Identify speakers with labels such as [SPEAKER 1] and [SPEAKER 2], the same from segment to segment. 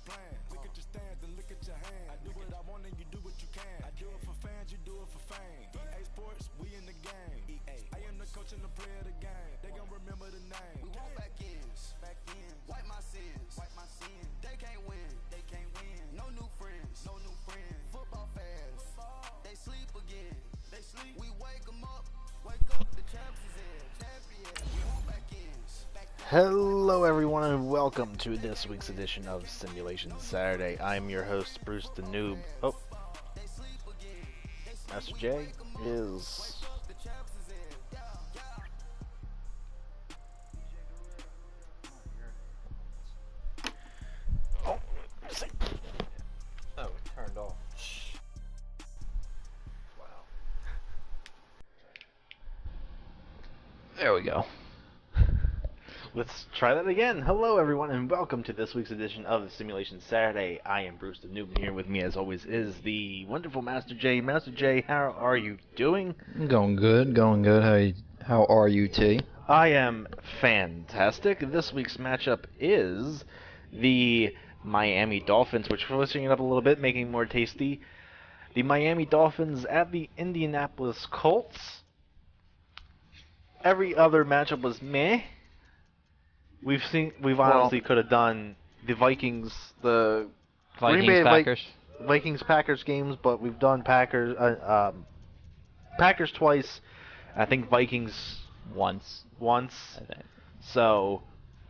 [SPEAKER 1] plan. Look at your stance and look at your hand. I do what I want and you do what you can. I do it for fans, you do it for fame. EA Sports, we in the game. I am the coach and the player of the game. They gon' remember the name.
[SPEAKER 2] We want back ends, wipe my sins, They can't win, No new friends, Football fans, they sleep again. We wake them up, the champs is in. We want back ends,
[SPEAKER 3] Hello everyone and welcome to this week's edition of Simulation Saturday. I'm your host, Bruce the Noob. Oh, Master J is... Oh, let's see. Oh, it turned off. Wow. There we go. Let's try that again. Hello everyone and welcome to this week's edition of Simulation Saturday. I am Bruce the Noob, and here with me as always is the wonderful Master J. Master J, how are you doing?
[SPEAKER 4] Going good. How are you, T?
[SPEAKER 3] I am fantastic. This week's matchup is the Miami Dolphins, which we're listening it up a little bit, making it more tasty. The Miami Dolphins at the Indianapolis Colts. Every other matchup was meh. We've honestly could have done the Vikings, the Vikings Packers games, but we've done Packers twice. I think Vikings once. I think. So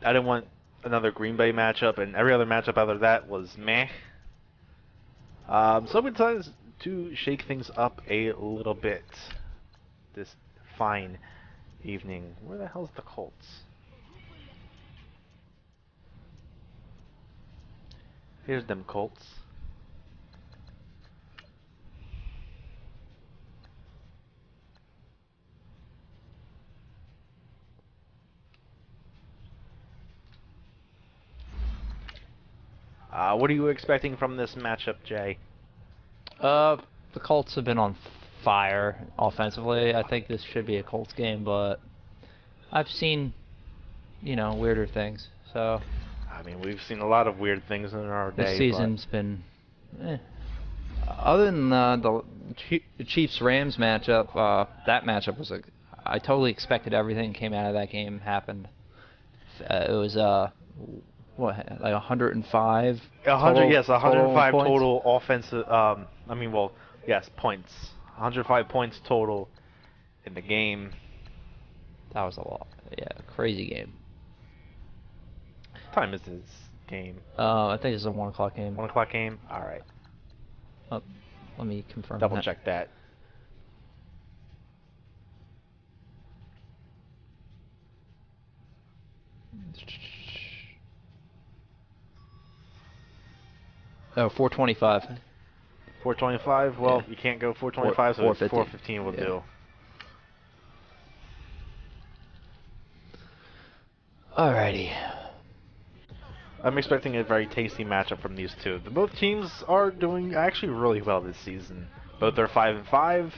[SPEAKER 3] I didn't want another Green Bay matchup, and every other matchup after that was meh. So we decided to shake things up a little bit this fine evening. Where the hell's the Colts? Here's them Colts. What are you expecting from this matchup, Jay?
[SPEAKER 4] The Colts have been on fire offensively. I think this should be a Colts game, but I've seen, weirder things. So
[SPEAKER 3] I mean, we've seen a lot of weird things in our day.
[SPEAKER 4] this season's been, other than the Chiefs-Rams matchup, that matchup was I totally expected everything came out of that game happened. It was like 105.
[SPEAKER 3] 105
[SPEAKER 4] points?
[SPEAKER 3] total offensive. Points. 105 points total in the game.
[SPEAKER 4] That was a lot. Yeah, crazy game.
[SPEAKER 3] What time is this game?
[SPEAKER 4] I think it's a 1 o'clock game.
[SPEAKER 3] 1 o'clock game? Alright.
[SPEAKER 4] Oh, let me confirm
[SPEAKER 3] Double
[SPEAKER 4] that.
[SPEAKER 3] check that.
[SPEAKER 4] Oh, 425.
[SPEAKER 3] 425? Well, you can't go 425, so 415 will do.
[SPEAKER 4] Alrighty.
[SPEAKER 3] I'm expecting a very tasty matchup from these two. Both teams are doing actually really well this season. Both are 5-5.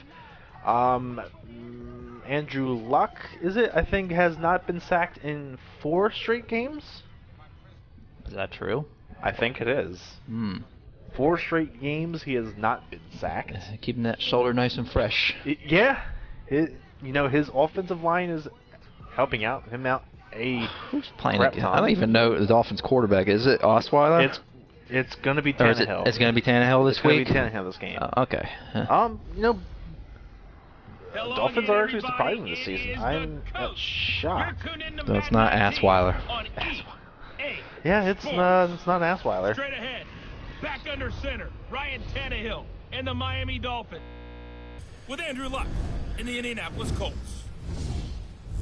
[SPEAKER 3] Andrew Luck, I think, has not been sacked in 4 straight games.
[SPEAKER 4] Is that true?
[SPEAKER 3] I think it is. 4 straight games he has not been sacked.
[SPEAKER 4] Keeping that shoulder nice and fresh.
[SPEAKER 3] His offensive line is helping him out.
[SPEAKER 4] Who's playing again? I don't even know the Dolphins quarterback. Is it Osweiler?
[SPEAKER 3] It's going to be Tannehill.
[SPEAKER 4] It's going to be Tannehill this week?
[SPEAKER 3] It's going to be Tannehill this game.
[SPEAKER 4] Okay.
[SPEAKER 3] The Dolphins are actually surprising this season. I'm shocked.
[SPEAKER 4] So it's not Osweiler.
[SPEAKER 3] Yeah, it's not Osweiler.
[SPEAKER 5] Straight ahead, back under center, Ryan Tannehill and the Miami Dolphins with Andrew Luck in the Indianapolis Colts.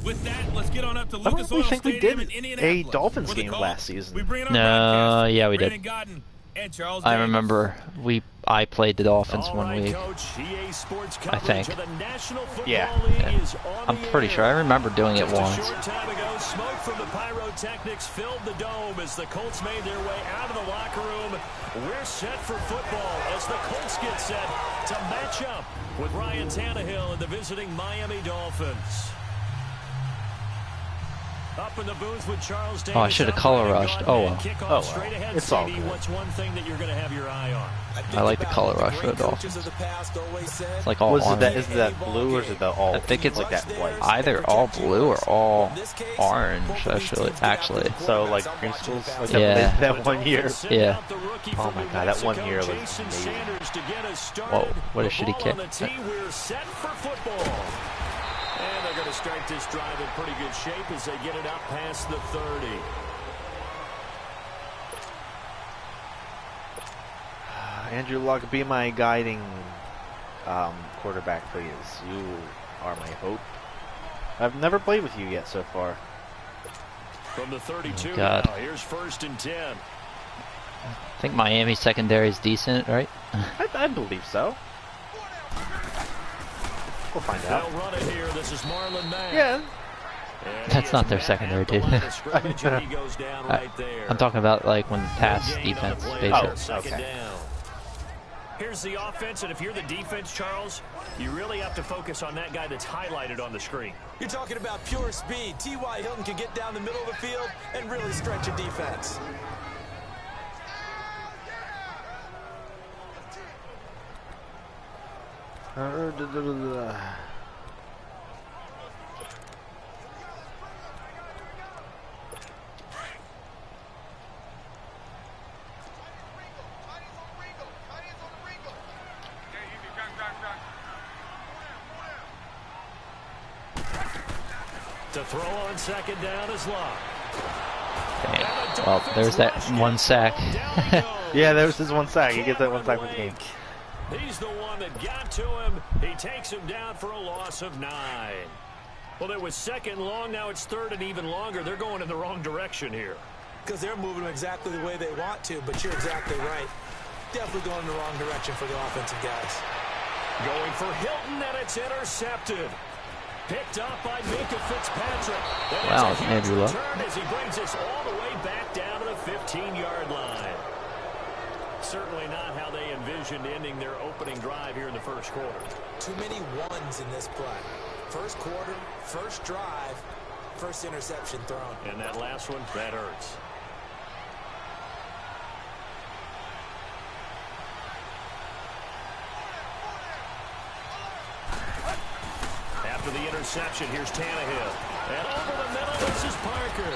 [SPEAKER 5] With that, let's get on up to Lucas Oil Stadium in Indianapolis.
[SPEAKER 3] A Dolphins game last season.
[SPEAKER 4] No, yeah, we did.
[SPEAKER 5] And Charles
[SPEAKER 4] I
[SPEAKER 5] Davis.
[SPEAKER 4] remember I played the Dolphins one week. I think.
[SPEAKER 3] Yeah.
[SPEAKER 4] I'm pretty sure. I remember doing it once.
[SPEAKER 6] Short time ago, smoke from the pyrotechnics filled the dome as the Colts made their way out of the locker room. We're set for football as the Colts get set to match up with Ryan Tannehill and the visiting Miami Dolphins. Up in the booth with Charles Davis.
[SPEAKER 4] Oh, I should have color rushed. Oh, well.
[SPEAKER 3] Oh, well. It's all good.
[SPEAKER 6] What's one thing that you're going to have your eye on?
[SPEAKER 4] I like the color rush for the Dolphins. It's like all orange.
[SPEAKER 3] Is that blue or is it the all?
[SPEAKER 4] I think it's
[SPEAKER 3] like that white.
[SPEAKER 4] Either all blue or all orange. Actually.
[SPEAKER 3] So like green schools. Like
[SPEAKER 4] Yeah.
[SPEAKER 3] That 1 year.
[SPEAKER 4] Yeah.
[SPEAKER 3] Oh my God, that 1 year was amazing.
[SPEAKER 4] Whoa, what a shitty kick.
[SPEAKER 6] We're set for football. And they're going to start this drive in pretty good shape as they get it up past the 30.
[SPEAKER 3] Andrew Luck, be my guiding quarterback, please. You are my hope. I've never played with you yet so far.
[SPEAKER 6] From the 32
[SPEAKER 4] God.
[SPEAKER 6] now, here's 1st and 10.
[SPEAKER 4] I think Miami secondary is decent, right?
[SPEAKER 3] I believe so. We'll find out.
[SPEAKER 6] They'll run it here. This is Marlon Mack.
[SPEAKER 3] Yeah.
[SPEAKER 4] That's not their secondary, dude. I'm talking about like when pass defense, basically.
[SPEAKER 3] Okay.
[SPEAKER 6] Here's the offense, and if you're the defense, Charles, you really have to focus on that guy that's highlighted on the screen.
[SPEAKER 7] You're talking about pure speed. T.Y. Hilton can get down the middle of the field and really stretch a defense.
[SPEAKER 6] To throw on 2nd down is Locke.
[SPEAKER 4] Well, there's that 1 sack.
[SPEAKER 3] Yeah, there's his 1 sack. He gets that 1 sack for the game.
[SPEAKER 6] He's the one that got to him. He takes him down for a loss of 9. Well, it was 2nd long. Now it's 3rd and even longer. They're going in the wrong direction here.
[SPEAKER 7] Because they're moving exactly the way they want to, but you're exactly right. Definitely going in the wrong direction for the offensive guys.
[SPEAKER 6] Going for Hilton, and it's intercepted. Picked up by Minka Fitzpatrick.
[SPEAKER 4] Wow, Andrew Luck.
[SPEAKER 6] As he brings us all the way back down to the 15-yard line. Certainly not how they envisioned ending their opening drive here in the 1st quarter.
[SPEAKER 7] Too many ones in this play. 1st quarter, 1st drive, 1st interception thrown.
[SPEAKER 6] And that last one, that hurts. After the interception, here's Tannehill. And over the middle, this is Parker.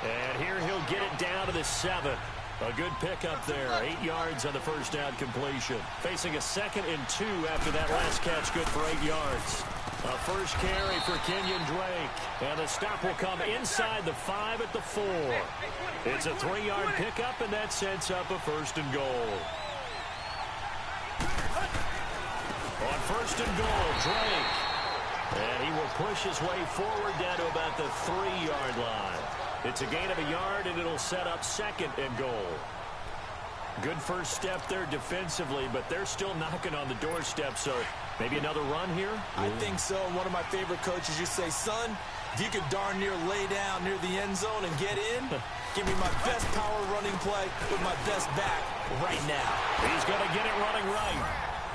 [SPEAKER 6] And here he'll get it down to the 7. A good pickup there. 8 yards on the 1st down completion. Facing a 2nd and 2 after that last catch, good for 8 yards. A 1st carry for Kenyon Drake. And the stop will come inside the 5 at the 4. It's a 3-yard pickup, and that sets up a 1st and goal. On 1st and goal, Drake. And he will push his way forward down to about the 3-yard line. It's a gain of a yard, and it'll set up 2nd and goal. Good first step there defensively, but they're still knocking on the doorstep, so maybe another run here?
[SPEAKER 7] I think so. And one of my favorite coaches used to say, son, if you could darn near lay down near the end zone and get in, give me my best power running play with my best back right now.
[SPEAKER 6] He's going to get it running right.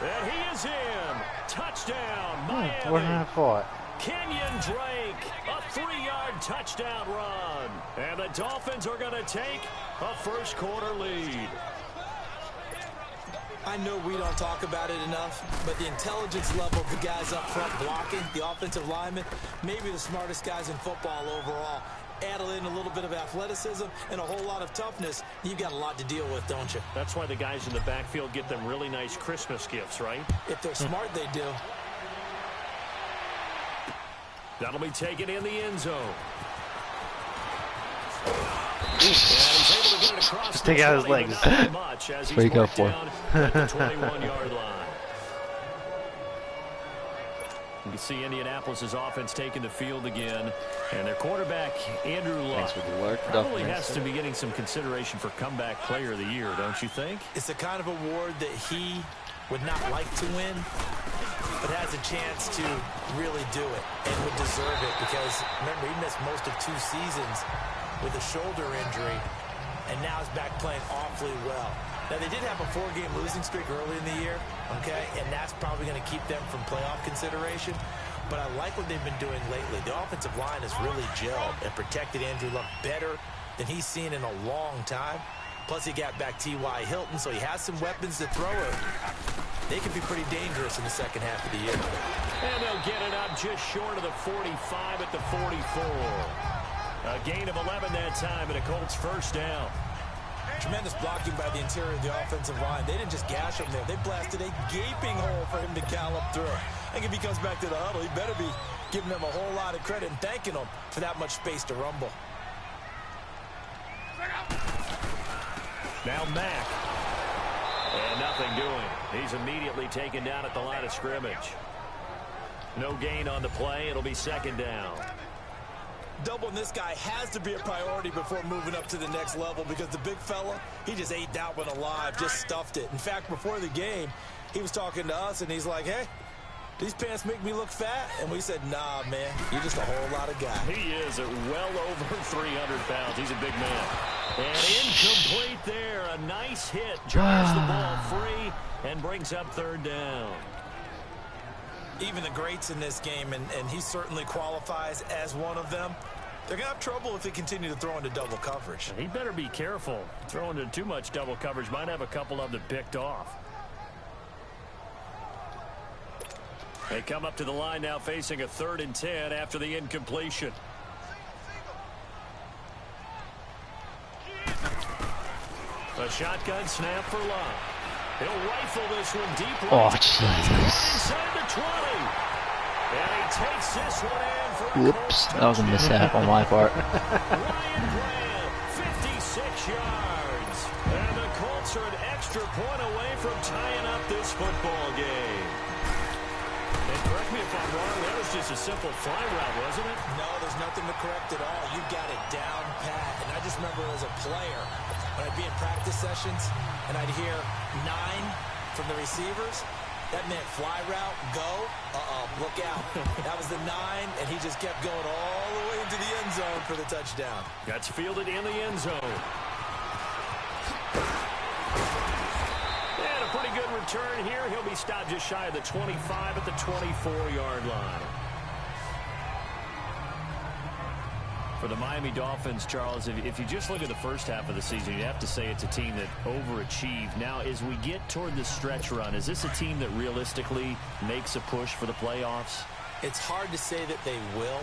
[SPEAKER 6] And he is in. Touchdown, Miami.
[SPEAKER 3] What I thought.
[SPEAKER 6] Kenyon Drake, a 3-yard touchdown run. And the Dolphins are going to take a 1st quarter lead.
[SPEAKER 7] I know we don't talk about it enough, but the intelligence level of the guys up front blocking, the offensive linemen, maybe the smartest guys in football overall. Add in a little bit of athleticism and a whole lot of toughness, you've got a lot to deal with, don't you?
[SPEAKER 6] That's why the guys in the backfield get them really nice Christmas gifts, right?
[SPEAKER 7] If they're smart, they do.
[SPEAKER 6] That'll be taken in the end zone. Just
[SPEAKER 3] take out his legs.
[SPEAKER 6] That's
[SPEAKER 4] what you go for.
[SPEAKER 6] At the 21-yard line. You can see Indianapolis' offense taking the field again, and their quarterback, Andrew Luck, probably has to be getting some consideration for comeback player of the year, don't you think?
[SPEAKER 7] It's the kind of award that he would not like to win, but has a chance to really do it and would deserve it because, remember, he missed most of 2 seasons with a shoulder injury, and now is back playing awfully well. Now, they did have a 4-game losing streak early in the year, okay, and that's probably going to keep them from playoff consideration. but I like what they've been doing lately. The offensive line has really gelled and protected Andrew Luck better than he's seen in a long time. Plus, he got back T.Y. Hilton, so he has some weapons to throw it. They can be pretty dangerous in the second half of the year.
[SPEAKER 6] And they'll get it up just short of the 45 at the 44. A gain of 11 that time, and a Colts first down.
[SPEAKER 7] Tremendous blocking by the interior of the offensive line. They didn't just gash him there. They blasted a gaping hole for him to gallop through. I think if he comes back to the huddle, he better be giving them a whole lot of credit and thanking them for that much space to rumble.
[SPEAKER 6] Now Mack. And nothing doing. He's immediately taken down at the line of scrimmage. No gain on the play. It'll be second down.
[SPEAKER 7] Doubling this guy has to be a priority before moving up to the next level, because the big fella, he just ate that one alive, just stuffed it. In fact, before the game, he was talking to us, and he's like, hey, these pants make me look fat? And we said, nah, man, you're just a whole lot of guy.
[SPEAKER 6] He is at well over 300 pounds. He's a big man. And incomplete there. A nice hit. Drives the ball free and brings up third down.
[SPEAKER 7] Even the greats in this game, and he certainly qualifies as one of them, they're going to have trouble if they continue to throw into double coverage.
[SPEAKER 6] He better be careful. Throwing into too much double coverage might have a couple of them picked off. They come up to the line now facing a 3rd and 10 after the incompletion. A shotgun snap for Love. He'll rifle this one deep right.
[SPEAKER 4] Oh, jeez.
[SPEAKER 6] Inside the 20. And he takes this one in for a
[SPEAKER 4] Whoops, that was a mishap on my part.
[SPEAKER 6] Ryan Grant, 56 yards. And the Colts are an extra point away from tying up this football game. And correct me if I'm wrong, that was just a simple fly route, wasn't it?
[SPEAKER 7] No, there's nothing to correct at all. You got it down pat. And I just remember as a player, when I'd be in practice sessions and I'd hear 9 from the receivers, that meant fly route, go, look out. That was the 9, and he just kept going all the way into the end zone for the touchdown.
[SPEAKER 6] That's fielded in the end zone. And a pretty good return here. He'll be stopped just shy of the 25 at the 24-yard line. For the Miami Dolphins, Charles, if you just look at the first half of the season, you have to say it's a team that overachieved. Now, as we get toward the stretch run, is this a team that realistically makes a push for the playoffs?
[SPEAKER 7] It's hard to say that they will,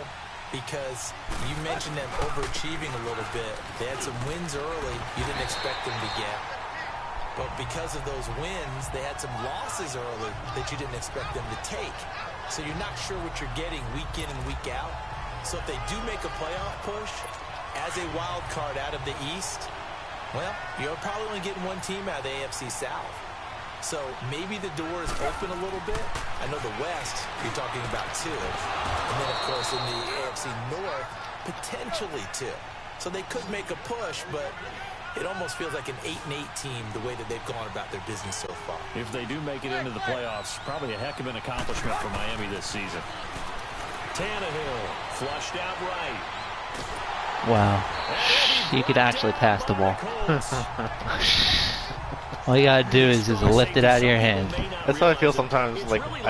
[SPEAKER 7] because you mentioned them overachieving a little bit. They had some wins early you didn't expect them to get. But because of those wins, they had some losses early that you didn't expect them to take. So you're not sure what you're getting week in and week out. So if they do make a playoff push as a wild card out of the East, well, you're probably only getting one team out of the AFC South. So maybe the door is open a little bit. I know the West, you're talking about 2. And then, of course, in the AFC North, potentially 2. So they could make a push, but it almost feels like an 8-8 team the way that they've gone about their business so far.
[SPEAKER 6] If they do make it into the playoffs, probably a heck of an accomplishment for Miami this season. Tannehill flushed out right.
[SPEAKER 4] Wow. You could actually pass the ball. All you gotta do is just lift it out of your hand.
[SPEAKER 3] That's how I feel sometimes. Like when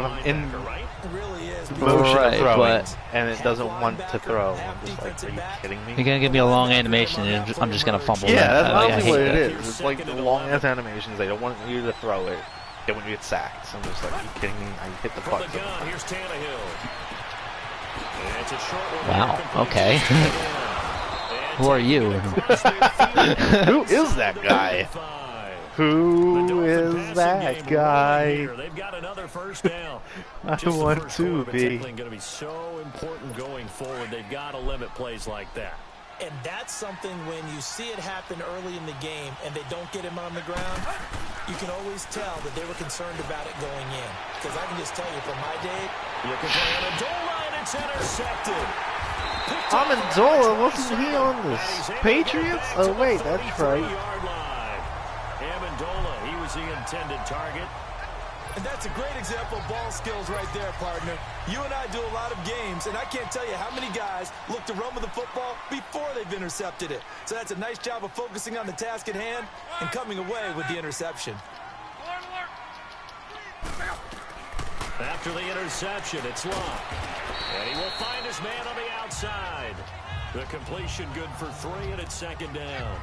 [SPEAKER 3] I'm in motion
[SPEAKER 4] Right,
[SPEAKER 3] of throwing,
[SPEAKER 4] but-
[SPEAKER 3] and it doesn't want to throw. I'm just like, are you kidding me?
[SPEAKER 4] You're gonna give me a long animation, and I'm just gonna fumble.
[SPEAKER 3] Yeah,
[SPEAKER 4] that.
[SPEAKER 3] that's
[SPEAKER 4] I
[SPEAKER 3] honestly
[SPEAKER 4] hate
[SPEAKER 3] what it
[SPEAKER 4] that.
[SPEAKER 3] is. It's like the long ass animations. They don't want you to throw it. They want you to get sacked. So I'm just like, are you kidding me? I hit the
[SPEAKER 6] From
[SPEAKER 3] puck.
[SPEAKER 6] the gun, here's Tannehill. And it's a short one.
[SPEAKER 4] Wow. Okay. Who are you?
[SPEAKER 3] Who is that guy? Who is that guy?
[SPEAKER 6] They've got another first down.
[SPEAKER 3] I want to be.
[SPEAKER 6] Going to be so important going forward. They've got to limit plays like that.
[SPEAKER 7] And that's something when you see it happen early in the game and they don't get him on the ground, you can always tell that they were concerned about it going in. Because I can just tell you from my day,
[SPEAKER 6] looking for Amendola, and it's intercepted.
[SPEAKER 3] Amendola, wasn't he on the Patriots? Oh wait, that's right.
[SPEAKER 6] Amendola, he was the intended target.
[SPEAKER 7] and that's a great example of ball skills right there, partner. You and I do a lot of games, and I can't tell you how many guys look to run with the football before they've intercepted it. So that's a nice job of focusing on the task at hand and coming away with the interception.
[SPEAKER 6] After the interception, it's Locke. And he will find his man on the outside. The completion good for 3, and it's second down.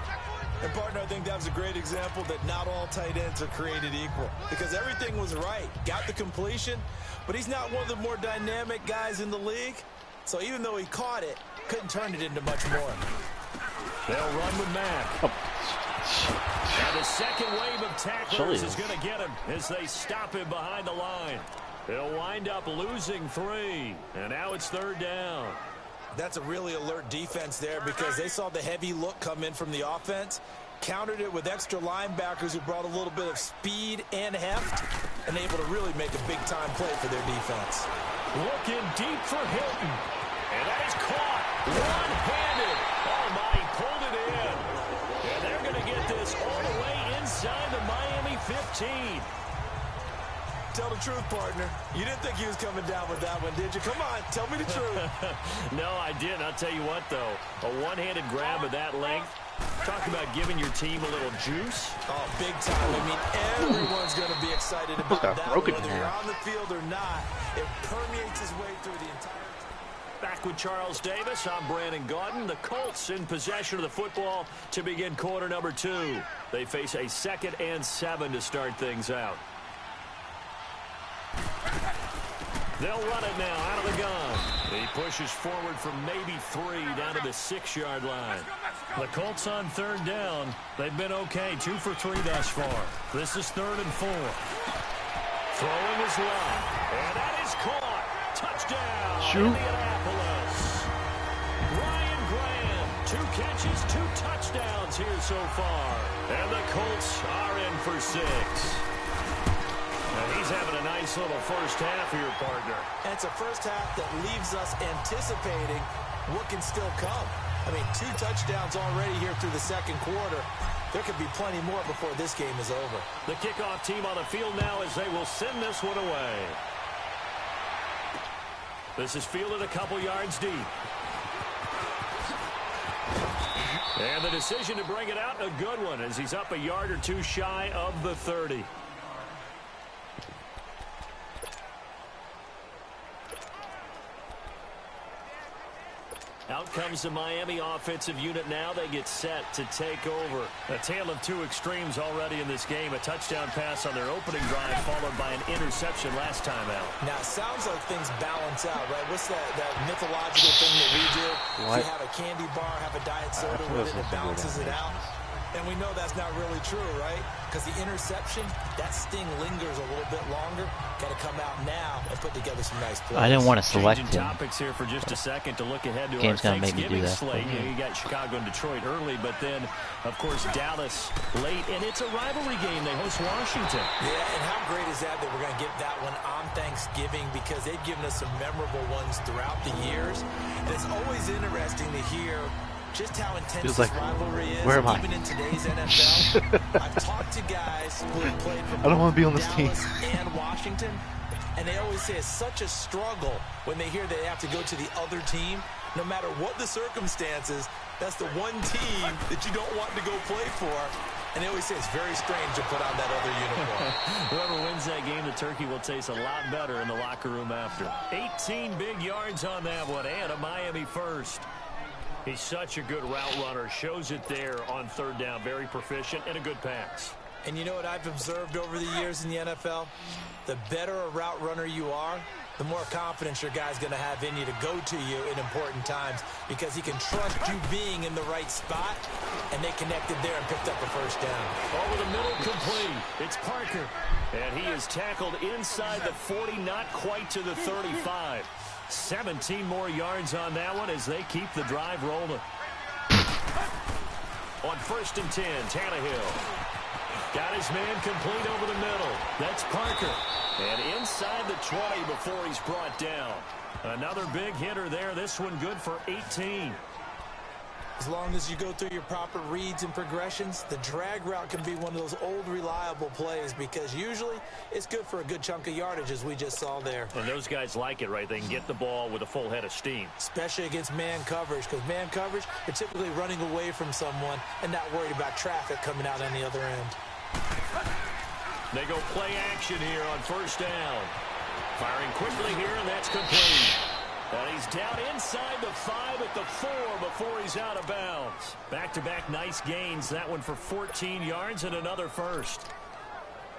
[SPEAKER 8] And, partner, I think that was a great example that not all tight ends are created equal. Because everything was right. Got the completion, but he's not one of the more dynamic guys in the league. So even though he caught it, couldn't turn it into much more.
[SPEAKER 6] They'll run with Mack. And the second wave of tacklers is going to get him as they stop him behind the line. They'll wind up losing 3. And now it's third down.
[SPEAKER 8] That's a really alert defense there because they saw the heavy look come in from the offense, countered it with extra linebackers who brought a little bit of speed and heft, and able to really make a big-time play for their defense.
[SPEAKER 6] Looking deep for Hilton. And that is caught one-handed. Oh, my, he pulled it in. And they're going to get this all the way inside the Miami 15.
[SPEAKER 8] Tell the truth, partner. You didn't think he was coming down with that one, did you? Come on, tell me the truth.
[SPEAKER 6] No, I didn't. I'll tell you what, though. A one-handed grab of that length. Talk about giving your team a little juice.
[SPEAKER 8] Oh, big time. I mean, everyone's going to be excited about that. Whether you're on the field or not, it permeates his way through the entire team.
[SPEAKER 6] Back with Charles Davis. I'm Brandon Gaudin. The Colts in possession of the football to begin quarter number 2. They face a 2nd and 7 to start things out. They'll run it now out of the gun. He pushes forward from maybe 3 down to the 6-yard line. The Colts on third down. They've been okay, 2 for 3 thus far. This is 3rd and 4. Throwing is Locke. And that is caught. Touchdown, Indianapolis. Ryan Graham, 2 catches, 2 touchdowns here so far. And the Colts are in for 6. And he's having a nice little first half here, partner.
[SPEAKER 8] And it's a first half that leaves us anticipating what can still come. I mean, 2 touchdowns already here through the second quarter. There could be plenty more before this game is over.
[SPEAKER 6] The kickoff team on the field now as they will send this one away. This is fielded a couple yards deep. And the decision to bring it out, a good one, as he's up a yard or 2 shy of the 30. Out comes the Miami offensive unit now. They get set to take over. A tale of 2 extremes already in this game. A touchdown pass on their opening drive followed by an interception last time out.
[SPEAKER 8] Now, it sounds like things balance out, right? What's that mythological thing that we do? What? You have a candy bar, have a diet soda with it, and it balances it out. And we know that's not really true, right? Because the interception, that sting lingers a little bit longer. Got to come out now and put together some nice plays.
[SPEAKER 4] I didn't want to select him.
[SPEAKER 6] Topics here for just a second to look ahead to
[SPEAKER 4] Game's
[SPEAKER 6] our
[SPEAKER 4] gonna make me do
[SPEAKER 6] Thanksgiving
[SPEAKER 4] that.
[SPEAKER 6] slate. You got Chicago and Detroit early, but then, of course, Dallas late. And it's a rivalry game. They host Washington.
[SPEAKER 8] Yeah, and how great is that we're going to get that one on Thanksgiving because they've given us some memorable ones throughout the years. And it's always interesting to hear just how intense this rivalry is, even in today's NFL. I've talked to guys who have played for
[SPEAKER 3] I don't want to be on this
[SPEAKER 8] Dallas
[SPEAKER 3] team.
[SPEAKER 8] and Washington, and they always say it's such a struggle when they hear they have to go to the other team. No matter what the circumstances, that's the one team that you don't want to go play for. And they always say it's very strange to put on that other uniform.
[SPEAKER 6] Whoever wins that game, the turkey will taste a lot better in the locker room after. 18 big yards on that one, and a Miami first. He's such a good route runner. Shows it there on third down. Very proficient and a good pass.
[SPEAKER 8] And you know what I've observed over the years in the NFL? The better a route runner you are, the more confidence your guy's going to have in you to go to you in important times because he can trust you being in the right spot, and they connected there and picked up a first down.
[SPEAKER 6] Over the middle, complete. It's Parker. And he is tackled inside the 40, not quite to the 35. 17 more yards on that one as they keep the drive rolling. On 1st and 10, Tannehill. Got his man complete over the middle. That's Parker. And inside the 20 before he's brought down. Another big hitter there. This one good for 18.
[SPEAKER 8] As long as you go through your proper reads and progressions, the drag route can be one of those old reliable plays because usually it's good for a good chunk of yardage as we just saw there.
[SPEAKER 6] And those guys like it, right? They can get the ball with a full head of steam.
[SPEAKER 8] Especially against man coverage because man coverage, they're typically running away from someone and not worried about traffic coming out on the other end.
[SPEAKER 6] They go play action here on 1st down. Firing quickly here, and that's complete. And he's down inside the 5 at the 4 before he's out of bounds. Back-to-back nice gains. That one for 14 yards and another first.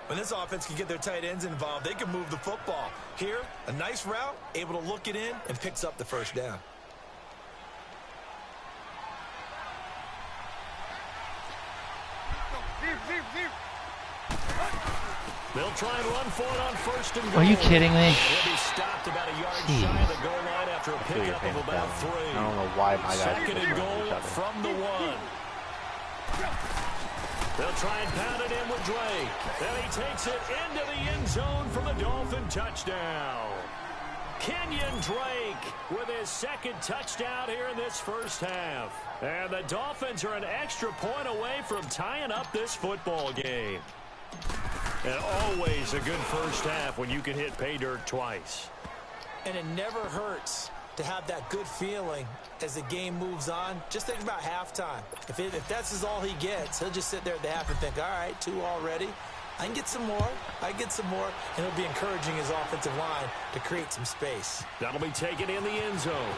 [SPEAKER 8] When this offense can get their tight ends involved, they can move the football. Here, a nice route, able to look it in, and picks up the first down.
[SPEAKER 6] They'll try and run for it on first and goal.
[SPEAKER 4] Are you kidding me?
[SPEAKER 6] He'll be stopped about a yard shy of the goal line after a pickup of about 3.
[SPEAKER 3] I don't know why my guys
[SPEAKER 6] Second and goal from the 1. They'll try and pound it in with Drake. And he takes it into the end zone for the Dolphin touchdown. Kenyon Drake with his second touchdown here in this first half. And the Dolphins are an extra point away from tying up this football game. And always a good first half when you can hit pay dirt twice.
[SPEAKER 7] And it never hurts to have that good feeling as the game moves on. Just think about halftime. If that's all he gets, he'll just sit there at the half and think, all right, 2 already. I can get some more. And it'll be encouraging his offensive line to create some space.
[SPEAKER 6] That'll be taken in the end zone.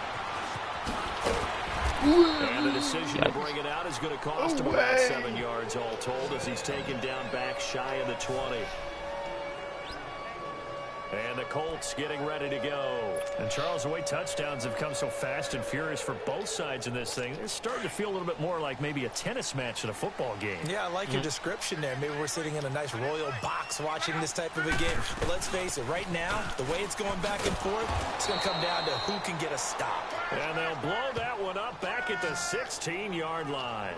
[SPEAKER 6] And the decision to bring it out is going to cost him about 7 yards all told as he's taken down back shy of the 20. And the Colts getting ready to go. And Charles, the way touchdowns have come so fast and furious for both sides in this thing, it's starting to feel a little bit more like maybe a tennis match in a football game.
[SPEAKER 7] Yeah, I like your description there. Maybe we're sitting in a nice royal box watching this type of a game. But let's face it, right now, the way it's going back and forth, it's going to come down to who can get a stop.
[SPEAKER 6] And they'll blow that one up back at the 16-yard line.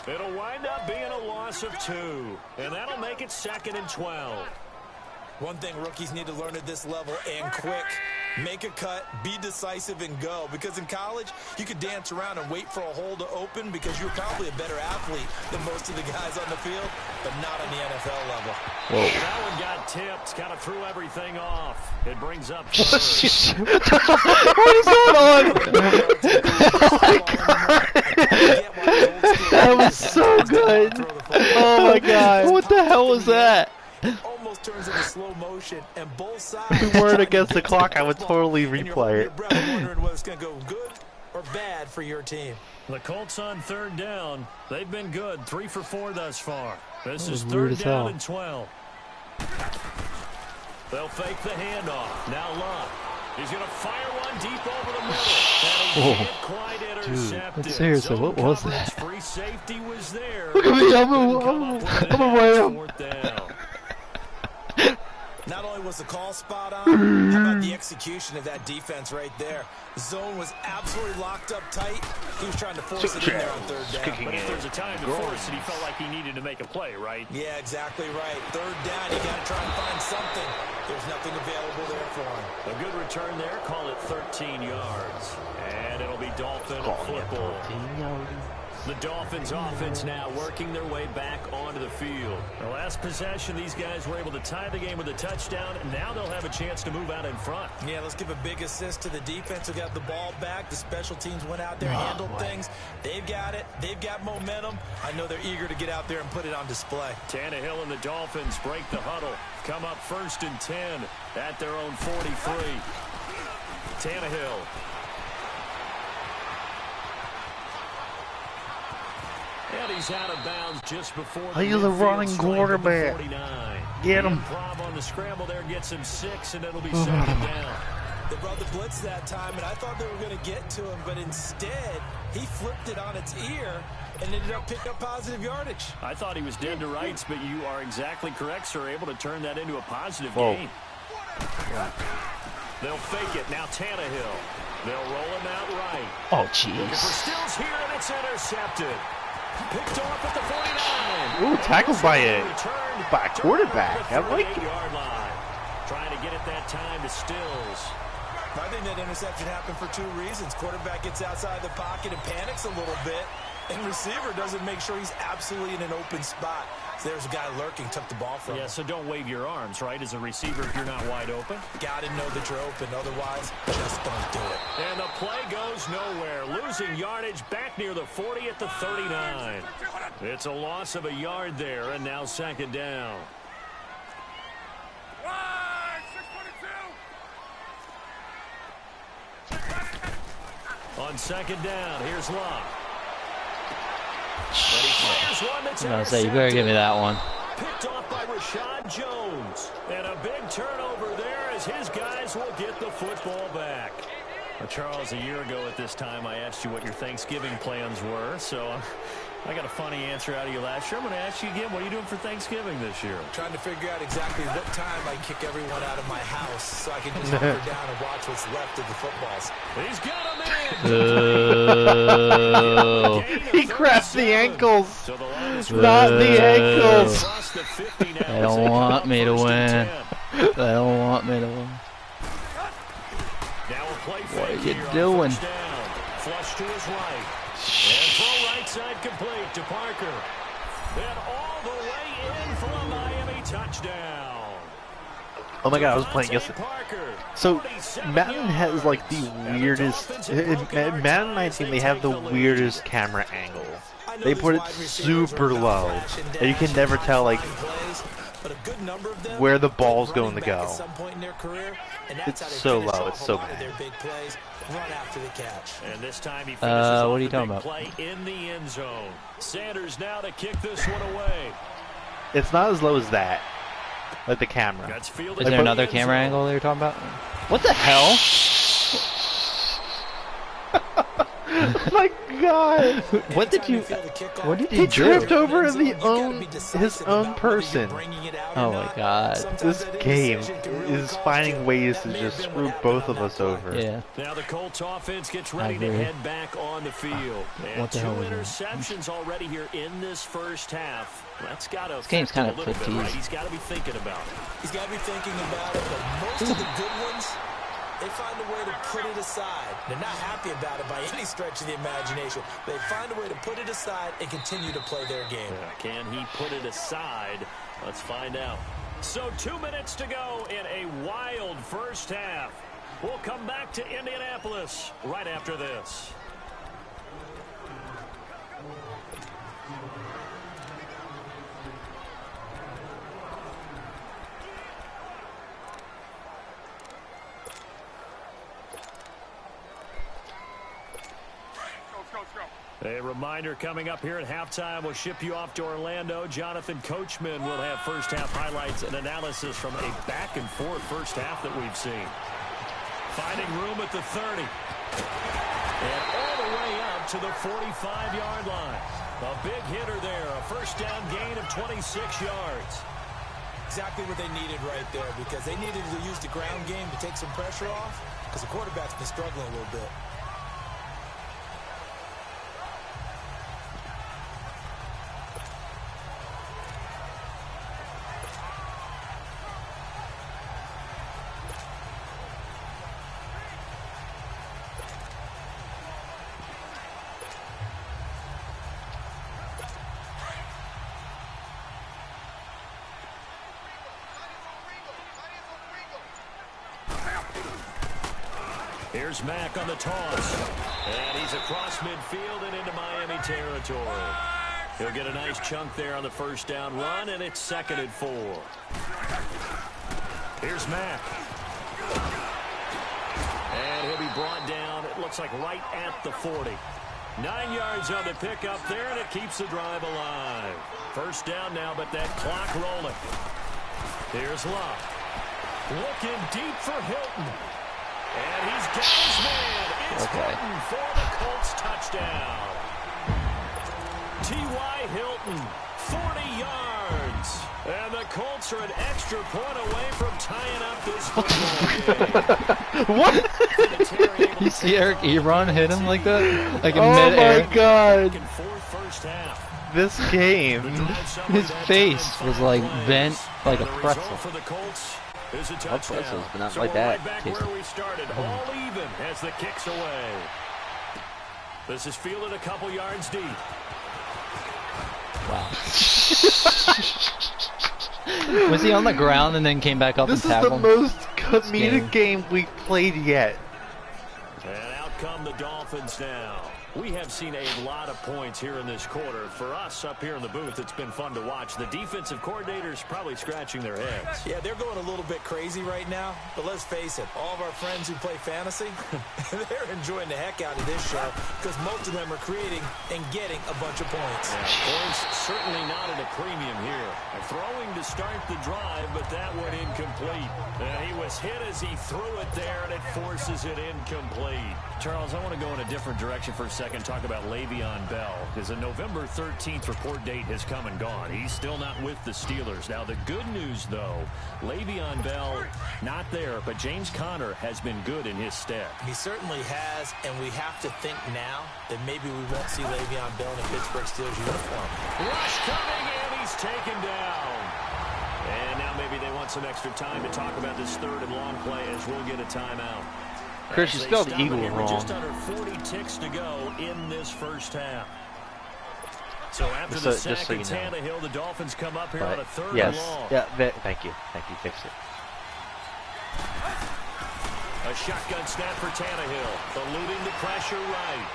[SPEAKER 6] It'll wind up being a loss of 2. And that'll make it 2nd and 12.
[SPEAKER 7] One thing rookies need to learn at this level, and quick, make a cut, be decisive, and go. Because in college, you could dance around and wait for a hole to open because you're probably a better athlete than most of the guys on the field, but not on the NFL level.
[SPEAKER 6] Whoa. That one got tipped, kind of threw everything off. It brings up first.
[SPEAKER 4] What is going on? Oh my God. That was so good. Oh my God. What the hell was that?
[SPEAKER 7] Almost turns into slow motion, and both sides.
[SPEAKER 3] If we weren't against the clock, I would totally replay it.
[SPEAKER 7] Wondering whether it's going to go good or bad for your team.
[SPEAKER 6] The Colts on 3rd down. They've been good, 3 for 4 thus far. This is 3rd down and 12. They'll fake the handoff. Now Love. He's going to fire one deep over the middle. That'll get quite intercepted.
[SPEAKER 4] Dude, seriously, what was that?
[SPEAKER 6] Free safety was there.
[SPEAKER 4] Look at me, I'm away.
[SPEAKER 7] Not only was the call spot on, how about the execution of that defense right there? The zone was absolutely locked up tight. He was trying to force it in there on 3rd down.
[SPEAKER 6] But if there's a time to force it, he felt like he needed to make a play, right?
[SPEAKER 7] Yeah, exactly right. 3rd down, you got to try and find something. There's nothing available there for him.
[SPEAKER 6] A good return there. Call it 13 yards. And it'll be Dolphin football. The Dolphins offense now working their way back onto the field. The last possession, these guys were able to tie the game with a touchdown, and now they'll have a chance to move out in front.
[SPEAKER 7] Yeah, let's give a big assist to the defense who got the ball back. The special teams went out there, handled things. They've got it. They've got momentum. I know they're eager to get out there and put it on display.
[SPEAKER 6] Tannehill and the Dolphins break the huddle. Come up 1st and 10 at their own 43. Tannehill. And he's out of bounds just before the
[SPEAKER 3] He's a running quarterback. Get him.
[SPEAKER 6] Improv on the scramble there gets him 6, and it'll be 2nd down.
[SPEAKER 7] They brought the blitz that time, and I thought they were going to get to him, but instead, he flipped it on its ear and ended up picking up positive yardage.
[SPEAKER 6] I thought he was dead to rights, but you are exactly correct, sir. Able to turn that into a positive gain. They'll fake it. Now Tannehill. They'll roll him out right.
[SPEAKER 4] Oh,
[SPEAKER 6] Looking for
[SPEAKER 4] jeez.
[SPEAKER 6] Stills here, and it's intercepted. Picked off at the 49.
[SPEAKER 3] Ooh, tackled by a quarterback. I like it.
[SPEAKER 6] Trying to get it that time to Stills.
[SPEAKER 7] I think that interception happened for 2 reasons. Quarterback gets outside the pocket and panics a little bit, and receiver doesn't make sure he's absolutely in an open spot. So there's a guy lurking, took the ball from him.
[SPEAKER 6] Yeah, so don't wave your arms, right, as a receiver if you're not wide open.
[SPEAKER 7] Got to know that you're open, otherwise just don't do it.
[SPEAKER 6] And the play goes nowhere. Losing yardage back near the 40 at the 39. It's a loss of a yard there, and now 2nd down. On second down, here's Love. And he fires one that's
[SPEAKER 4] I'm gonna say, you better give me that one.
[SPEAKER 6] picked off by Rashad Jones. And a big turnover there as his guys will get the football back. Well, Charles, a year ago at this time, I asked you what your Thanksgiving plans were. So I got a funny answer out of you last year. I'm going to ask you again, what are you doing for Thanksgiving this year?
[SPEAKER 8] Trying to figure out exactly what time I kick everyone out of my house so I can just hunker down and watch what's left of the footballs.
[SPEAKER 6] He's got him in.
[SPEAKER 3] He grabbed the ankles, not the ankles.
[SPEAKER 4] They don't want me to win. They don't want me to win. What are you doing?
[SPEAKER 6] Flush to his right. And throw right side complete to Parker. Then all the way in for a Miami touchdown.
[SPEAKER 3] Oh my god, I was playing yesterday. So, Madden has like the weirdest, in Madden 19 they have the weirdest camera angle. They put it super low, and you can never tell like where the ball's going to go. It's so low, it's so bad.
[SPEAKER 6] And this time he
[SPEAKER 4] what are you talking about?
[SPEAKER 6] play in the end zone. Sanders now to kick this one away.
[SPEAKER 3] It's not as low as that, like the camera.
[SPEAKER 4] Is there another camera angle that you're talking about? What the hell?
[SPEAKER 3] Oh my god!
[SPEAKER 4] What did you do?
[SPEAKER 3] He tripped over his own person.
[SPEAKER 4] Oh my god.
[SPEAKER 3] This game is finding ways to just screw both of us over.
[SPEAKER 4] Yeah.
[SPEAKER 6] Now the Colts offense gets ready to head back on the field. And
[SPEAKER 4] what the hell was
[SPEAKER 6] interceptions already here in this first half. That's got to.
[SPEAKER 4] This game's kind of
[SPEAKER 6] bit, right? He's got to be thinking about it.
[SPEAKER 8] He's got to be thinking about it, but most of the good ones, they find a way to put it aside. They're not happy about it by any stretch of the imagination. They find a way to put it aside and continue to play their game.
[SPEAKER 6] Can he put it aside? Let's find out. So 2 minutes to go in a wild first half. We'll come back to Indianapolis right after this. A reminder coming up here at halftime. We'll ship you off to Orlando. Jonathan Coachman will have first half highlights and analysis from a back-and-forth first half that we've seen. Finding room at the 30. And all the way up to the 45-yard line. A big hitter there. A first down gain of 26 yards.
[SPEAKER 8] Exactly what they needed right there, because they needed to use the ground game to take some pressure off, because the quarterback's been struggling a little bit.
[SPEAKER 6] Here's Mack on the toss. And he's across midfield and into Miami territory. He'll get a nice chunk there on the first down run, and it's 2nd and 4. Here's Mack. And he'll be brought down, it looks like right at the 40. 9 yards on the pickup there, and it keeps the drive alive. First down now, but that clock rolling. Here's Love. Looking deep for Hilton. And he's got his man. It's Hilton for the Colts touchdown. T.Y. Hilton, 40 yards. And the Colts are an extra point away from tying up this football game.
[SPEAKER 3] What?
[SPEAKER 4] You see Eric Ebron hit him like that? Like in
[SPEAKER 3] oh
[SPEAKER 4] mid-air?
[SPEAKER 3] My god.
[SPEAKER 6] First half.
[SPEAKER 3] This game.
[SPEAKER 4] His face was like bent like a pretzel.
[SPEAKER 6] For the Colts. Is a
[SPEAKER 3] Pretzels,
[SPEAKER 6] touchdown.
[SPEAKER 3] but not
[SPEAKER 6] So
[SPEAKER 3] like
[SPEAKER 6] we're
[SPEAKER 3] that.
[SPEAKER 6] Right back where we started, all even as the kicks away. This is fielded a couple yards deep.
[SPEAKER 4] Wow. Was he on the ground and then came back up and tackled him?
[SPEAKER 3] This is the most comedic game we've played yet.
[SPEAKER 6] And out come the Dolphins now. We have seen a lot of points here in this quarter. For us up here in the booth, it's been fun to watch. The defensive coordinators probably scratching their heads.
[SPEAKER 8] Yeah, they're going a little bit crazy right now, but let's face it, all of our friends who play fantasy, they're enjoying the heck out of this show because most of them are creating and getting a bunch of points.
[SPEAKER 6] Yeah, points certainly not at a premium here. Throwing to start the drive, but that one incomplete. And he was hit as he threw it there, and it forces it incomplete. Charles, I want to go in a different direction for a second, talk about Le'Veon Bell, because the November 13th report date has come and gone. He's still not with the Steelers. Now, the good news, though, Le'Veon Bell not there, but James Conner has been good in his stead.
[SPEAKER 8] He certainly has, and we have to think now that maybe we won't see Le'Veon Bell in a Pittsburgh Steelers uniform.
[SPEAKER 6] Rush coming, and he's taken down. And now maybe they want some extra time to talk about this third and long play as we'll get a timeout.
[SPEAKER 3] Chris, you spelled Eagle wrong.
[SPEAKER 6] Just under 40 ticks to go in this first half. So after the sack of Tannehill, the Dolphins come up here on a third and long.
[SPEAKER 3] Yeah, thank you. Thank you. Fix it.
[SPEAKER 6] A shotgun snap for Tannehill, eluding the pressure right.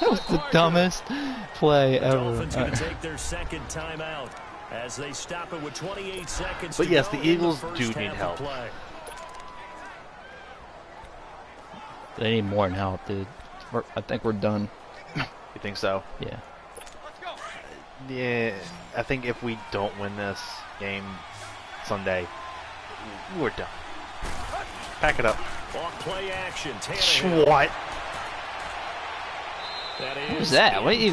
[SPEAKER 4] That was the dumbest play ever.
[SPEAKER 6] Dolphins going to take their second timeout as they stop it with 28 seconds
[SPEAKER 3] But
[SPEAKER 6] to
[SPEAKER 3] yes,
[SPEAKER 6] go
[SPEAKER 3] the Eagles
[SPEAKER 6] in the
[SPEAKER 3] do
[SPEAKER 6] first
[SPEAKER 3] need
[SPEAKER 6] half
[SPEAKER 3] help.
[SPEAKER 6] of play.
[SPEAKER 4] They need more than help, dude. I think we're done.
[SPEAKER 3] You think so?
[SPEAKER 4] Yeah.
[SPEAKER 3] Yeah, I think if we don't win this game Sunday, we're done. Pack it up.
[SPEAKER 6] Off play action, Tannehill.
[SPEAKER 3] What?
[SPEAKER 4] Who's that? What you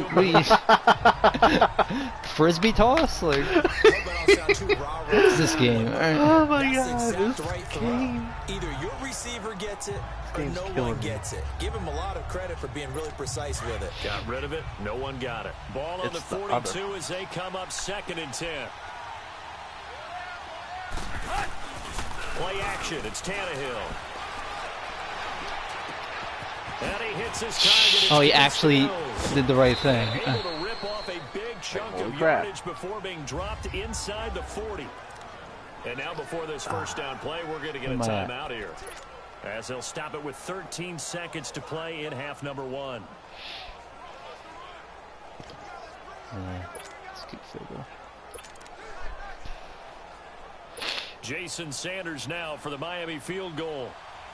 [SPEAKER 4] frisbee toss? Like, what is this game?
[SPEAKER 3] Oh my God! This game.
[SPEAKER 8] Either your receiver gets it or no one gets it. Give him a lot of credit for being really precise with it.
[SPEAKER 6] Got rid of it. No one got it. Ball on the 42 as they come up 2nd and 10. Play action. It's Tannehill. And he hits his target.
[SPEAKER 4] Oh, he actually did the right thing.
[SPEAKER 6] Able to rip off a big chunk of yardage before being dropped inside the 40. And now before this first down play, we're going to get a timeout here, as they'll stop it with 13 seconds to play in half number 1.
[SPEAKER 4] Let's keep field goal.
[SPEAKER 6] Jason Sanders now for the Miami field goal.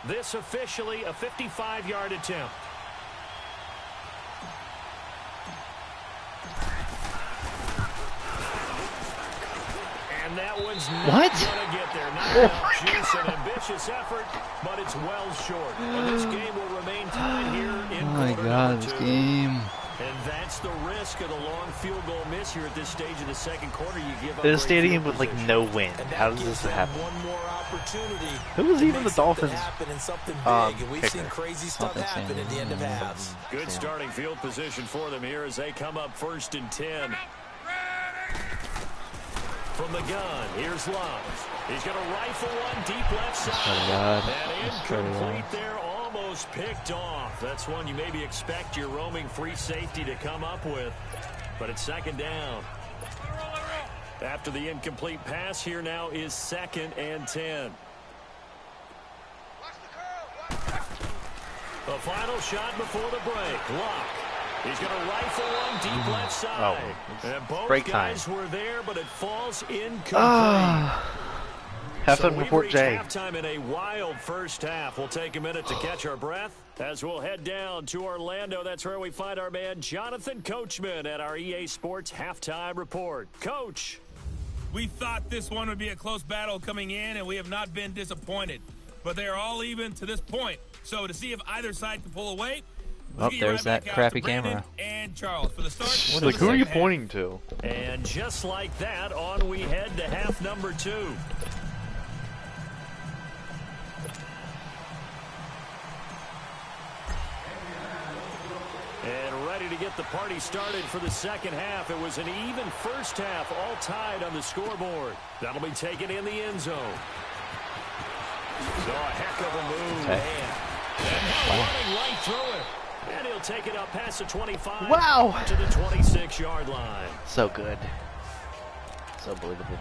[SPEAKER 6] This officially a 55-yard attempt. And that one's not going to get there. Not enough juice, an ambitious effort, but it's well short. And this game will remain tied here in quarter number 2.
[SPEAKER 4] This game.
[SPEAKER 6] And that's the risk of the long field goal miss here at this stage of the second quarter. You give up
[SPEAKER 3] in a stadium with like no wind. How does this happen?
[SPEAKER 8] One more opportunity.
[SPEAKER 3] Who was even the Dolphins?
[SPEAKER 8] And something big, and we've seen crazy stuff happen at the end of halves.
[SPEAKER 6] Good starting field position for them here as they come up 1st and 10. From the gun, here's Love. He's going to rifle one deep left side. And incomplete there, almost picked off. That's one you maybe expect your roaming free safety to come up with. But it's 2nd down. After the incomplete pass, here now is 2nd and 10. The final shot before the break. Luck. He's going to rifle one deep left side. And both guys were there, but it falls incomplete.
[SPEAKER 3] Halftime report, Jay.
[SPEAKER 6] Halftime in a wild first half. We'll take a minute to catch our breath as we'll head down to Orlando. That's where we find our man Jonathan Coachman at our EA Sports Halftime Report. Coach.
[SPEAKER 5] We thought this one would be a close battle coming in, and we have not been disappointed. But they are all even to this point. So to see if either side can pull away,
[SPEAKER 4] there's that crappy camera.
[SPEAKER 5] And Charles for the start.
[SPEAKER 3] Like, who are you pointing to?
[SPEAKER 6] And just like that, on we head to half number 2. And ready to get the party started for the second half. It was an even first half, all tied on the scoreboard. That'll be taken in the end zone. So a heck of a move, man. And running right through it. And he'll take it up past the 25 to the 26-yard line.
[SPEAKER 3] So good. So believable.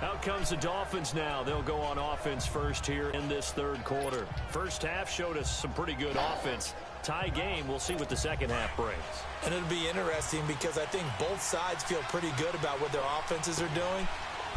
[SPEAKER 6] Out comes the Dolphins now. They'll go on offense first here in this third quarter. First half showed us some pretty good offense. Tie game. We'll see what the second half brings.
[SPEAKER 8] And it'll be interesting because I think both sides feel pretty good about what their offenses are doing.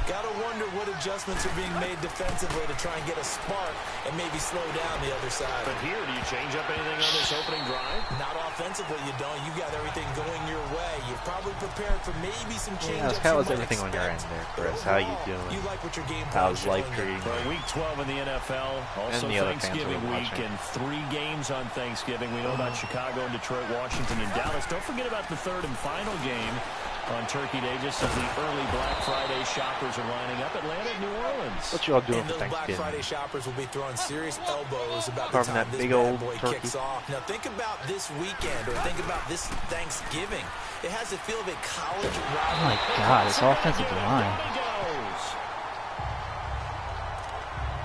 [SPEAKER 8] Got to wonder what adjustments are being made defensively to try and get a spark and maybe slow down the other side.
[SPEAKER 6] But here, do you change up anything on this opening drive?
[SPEAKER 8] Not offensively, you don't. You got everything going your way. You've probably prepared for maybe some change-ups.
[SPEAKER 3] How is everything on your end there, Chris? How you doing?
[SPEAKER 8] You like what your game
[SPEAKER 3] How's life treating
[SPEAKER 6] you? Week 12 in the NFL, also
[SPEAKER 3] and the
[SPEAKER 6] Thanksgiving week, and 3 games on Thanksgiving. We know about Chicago and Detroit, Washington, and Dallas. Don't forget about the third and final game on Turkey Day, just as the early Black Friday shoppers are lining up. Atlanta and New Orleans.
[SPEAKER 3] What you all doing
[SPEAKER 8] and
[SPEAKER 3] for
[SPEAKER 8] those
[SPEAKER 3] Thanksgiving?
[SPEAKER 8] Black Friday shoppers will be throwing serious elbows about
[SPEAKER 3] Carving
[SPEAKER 8] the time
[SPEAKER 3] that
[SPEAKER 8] this
[SPEAKER 3] big
[SPEAKER 8] bad
[SPEAKER 3] old
[SPEAKER 8] boy
[SPEAKER 3] turkey.
[SPEAKER 8] kicks off. Now think about this weekend, or think about this Thanksgiving. It has the feel of a college rivalry.
[SPEAKER 4] Oh my God, it's offensive line.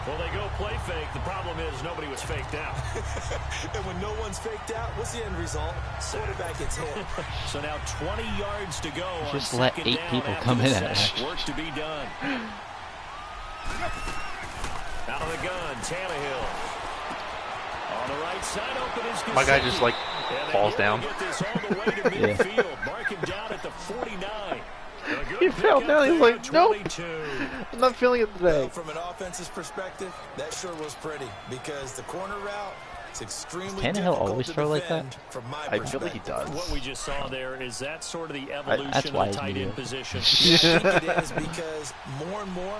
[SPEAKER 6] Well, they go play fake. The problem is nobody was faked out.
[SPEAKER 8] And when no one's faked out, what's the end result? Quarterback gets hit.
[SPEAKER 6] So now 20 yards to go.
[SPEAKER 4] Just
[SPEAKER 6] on
[SPEAKER 4] let
[SPEAKER 6] second
[SPEAKER 4] 8
[SPEAKER 6] down
[SPEAKER 4] people
[SPEAKER 6] after
[SPEAKER 4] come
[SPEAKER 6] the
[SPEAKER 4] in
[SPEAKER 6] sack.
[SPEAKER 4] at it.
[SPEAKER 6] Work to be done. Out of the gun, Tannehill. On the right side, open is
[SPEAKER 3] My guy just like falls down.
[SPEAKER 6] Get this all the way to midfield. Mark him down at the 49.
[SPEAKER 3] He fell down. He's like, nope. I'm not feeling it today.
[SPEAKER 8] Well, from an offensive perspective, that sure was pretty because the corner route is extremely
[SPEAKER 4] Tannehill
[SPEAKER 8] difficult
[SPEAKER 4] always
[SPEAKER 8] to
[SPEAKER 4] throw like
[SPEAKER 8] defend
[SPEAKER 4] that?
[SPEAKER 8] from my
[SPEAKER 3] I
[SPEAKER 8] perspective.
[SPEAKER 3] feel like he does.
[SPEAKER 6] What we just saw there, is that sort of the evolution
[SPEAKER 4] That's why
[SPEAKER 6] of the
[SPEAKER 4] he's
[SPEAKER 6] tight end
[SPEAKER 4] mediocre.
[SPEAKER 6] position?
[SPEAKER 8] Yeah, I think it is because more and more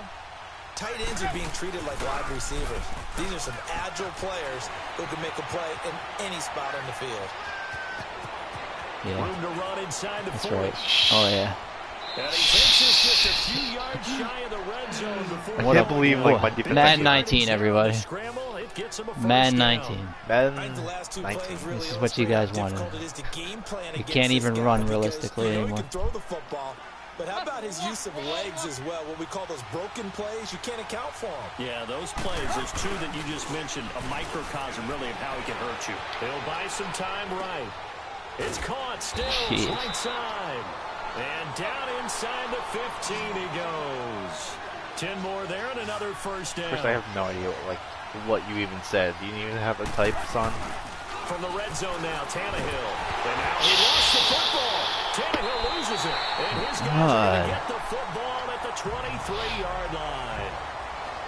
[SPEAKER 8] tight ends are being treated like wide receivers. These are some agile players who can make a play in any spot on the field.
[SPEAKER 4] Yeah,
[SPEAKER 6] Room to run inside the
[SPEAKER 4] that's
[SPEAKER 6] 40.
[SPEAKER 4] right. Oh yeah.
[SPEAKER 6] And he takes this just a few yards shy of the red zone before
[SPEAKER 3] I can't believe like my defense.
[SPEAKER 4] Madden 19, everybody.
[SPEAKER 6] Scramble, it gets him a first
[SPEAKER 4] Madden
[SPEAKER 6] down.
[SPEAKER 4] 19.
[SPEAKER 3] Madden
[SPEAKER 8] The last two
[SPEAKER 3] 19.
[SPEAKER 8] plays really
[SPEAKER 4] This is what you guys
[SPEAKER 8] illustrate how
[SPEAKER 4] wanted.
[SPEAKER 8] difficult it is to game plan
[SPEAKER 4] You
[SPEAKER 8] against
[SPEAKER 4] can't
[SPEAKER 8] this
[SPEAKER 4] even
[SPEAKER 8] guy
[SPEAKER 4] run
[SPEAKER 8] because,
[SPEAKER 4] realistically
[SPEAKER 8] He
[SPEAKER 4] anymore.
[SPEAKER 8] can throw the football, but how about his use of legs as well? What we call those broken plays, you can't account for them.
[SPEAKER 6] Yeah, those plays, those 2 that you just mentioned, a microcosm really of how he can hurt you. He'll buy some time right. It's caught still,
[SPEAKER 4] Jeez.
[SPEAKER 6] right side. And down inside the 15 he goes. 10 more there and another first down.
[SPEAKER 3] First, I have no idea what you even said. Do you even have a type, son?
[SPEAKER 6] From the red zone now, Tannehill. And now he lost the football. Tannehill loses it. And his guys are going to get the football at the 23-yard line.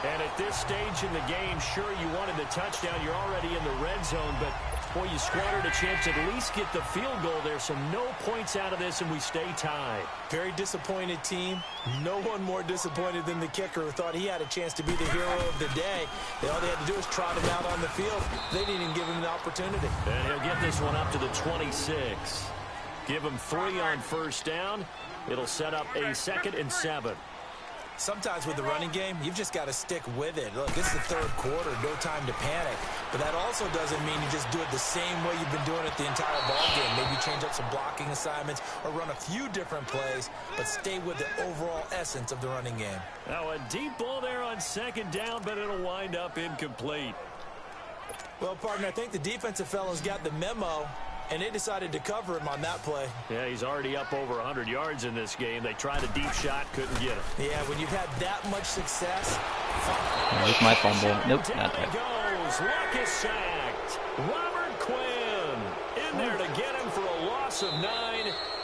[SPEAKER 6] And at this stage in the game, sure, you wanted the touchdown. You're already in the red zone, but boy, you squandered a chance to at least get the field goal there. So no points out of this, and we stay tied.
[SPEAKER 8] Very disappointed team. No one more disappointed than the kicker who thought he had a chance to be the hero of the day. All they had to do was trot him out on the field. They didn't even give him the opportunity.
[SPEAKER 6] And he'll get this one up to the 26. Give him 3 on first down. It'll set up a 2nd and 7.
[SPEAKER 8] Sometimes with the running game, you've just got to stick with it. Look, it's the third quarter, no time to panic. But that also doesn't mean you just do it the same way you've been doing it the entire ballgame. Maybe change up some blocking assignments or run a few different plays, but stay with the overall essence of the running game.
[SPEAKER 6] Now a deep ball there on 2nd down, but it'll wind up incomplete.
[SPEAKER 8] Well, partner, I think the defensive fellows got the memo, and they decided to cover him on that play.
[SPEAKER 6] Yeah, he's already up over 100 yards in this game. They tried a deep shot, couldn't get it.
[SPEAKER 8] Yeah, when you've had that much success.
[SPEAKER 4] There's my fumble. Nope,
[SPEAKER 6] Down
[SPEAKER 4] not
[SPEAKER 6] he
[SPEAKER 4] there.
[SPEAKER 6] goes. Luck is sacked. Robert Quinn in there to get him for a loss of 9,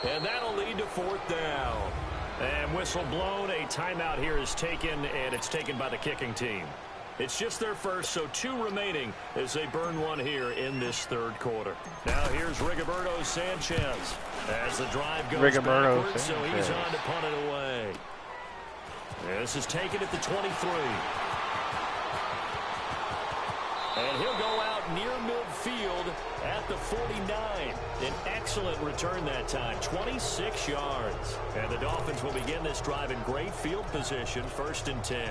[SPEAKER 6] and that'll lead to 4th down. And whistle blown. A timeout here is taken, and it's taken by the kicking team. It's just their first, so 2 remaining as they burn 1 here in this third quarter. Now here's Rigoberto Sanchez as the drive goes backwards, so he's on to punt it away. This is taken at the 23. And he'll go out near midfield at the 49. An excellent return that time, 26 yards. And the Dolphins will begin this drive in great field position, 1st and 10.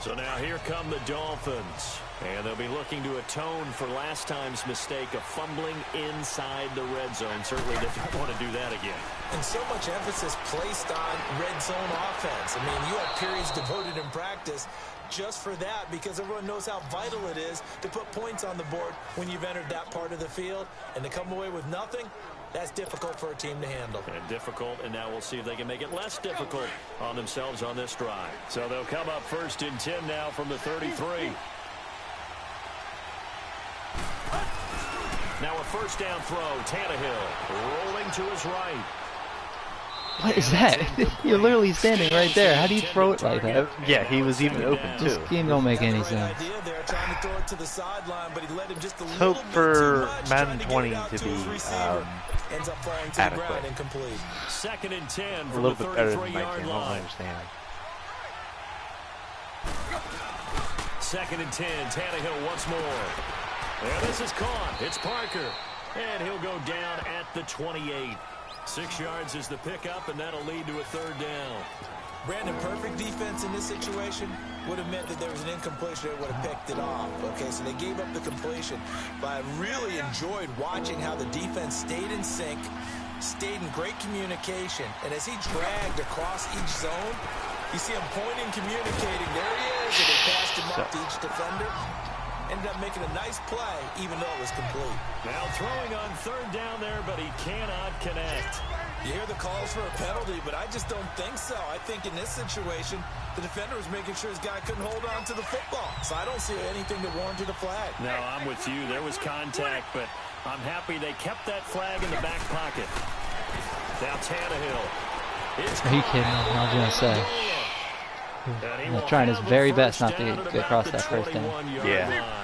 [SPEAKER 6] So now here come the Dolphins. And they'll be looking to atone for last time's mistake of fumbling inside the red zone. Certainly they don't want to do that again.
[SPEAKER 8] And so much emphasis placed on red zone offense. I mean, you have periods devoted in practice just for that because everyone knows how vital it is to put points on the board when you've entered that part of the field. And to come away with nothing, that's difficult for a team to handle.
[SPEAKER 6] And difficult, and now we'll see if they can make it less difficult on themselves on this drive. So they'll come up 1st and 10 now from the 33. Now a 1st down throw. Tannehill rolling to his right.
[SPEAKER 4] What is that? You're literally standing right there. How do you throw it like that?
[SPEAKER 3] Yeah, he was even open too.
[SPEAKER 4] This game don't make any sense.
[SPEAKER 3] Hope for Madden 20 to be adequate.
[SPEAKER 6] 2nd and 10
[SPEAKER 3] A
[SPEAKER 6] from
[SPEAKER 3] little
[SPEAKER 6] the
[SPEAKER 3] bit better than
[SPEAKER 6] 33-yard
[SPEAKER 3] 19. I don't
[SPEAKER 6] line.
[SPEAKER 3] understand.
[SPEAKER 6] 2nd and 10. Tannehill once more. And this is caught. It's Parker. And he'll go down at the 28. 6 yards is the pickup, and that'll lead to a 3rd down.
[SPEAKER 8] Brandon, perfect defense in this situation would have meant that there was an incompletion. They would have picked it off. Okay, so they gave up the completion. But I really enjoyed watching how the defense stayed in sync, stayed in great communication. And as he dragged across each zone, you see him pointing, communicating. There he is. And they passed him off to each defender. Ended up making a nice play, even though it was complete.
[SPEAKER 6] Now throwing on 3rd down there, but he cannot connect.
[SPEAKER 8] You hear the calls for a penalty, but I just don't think so. I think in this situation, the defender was making sure his guy couldn't hold on to the football. So I don't see anything that warranted a flag.
[SPEAKER 6] No, I'm with you. There was contact, but I'm happy they kept that flag in the back pocket. Now Tannehill.
[SPEAKER 4] Are you kidding me? I was going to say. He's trying his very best not to get across that 1st down.
[SPEAKER 3] Yeah.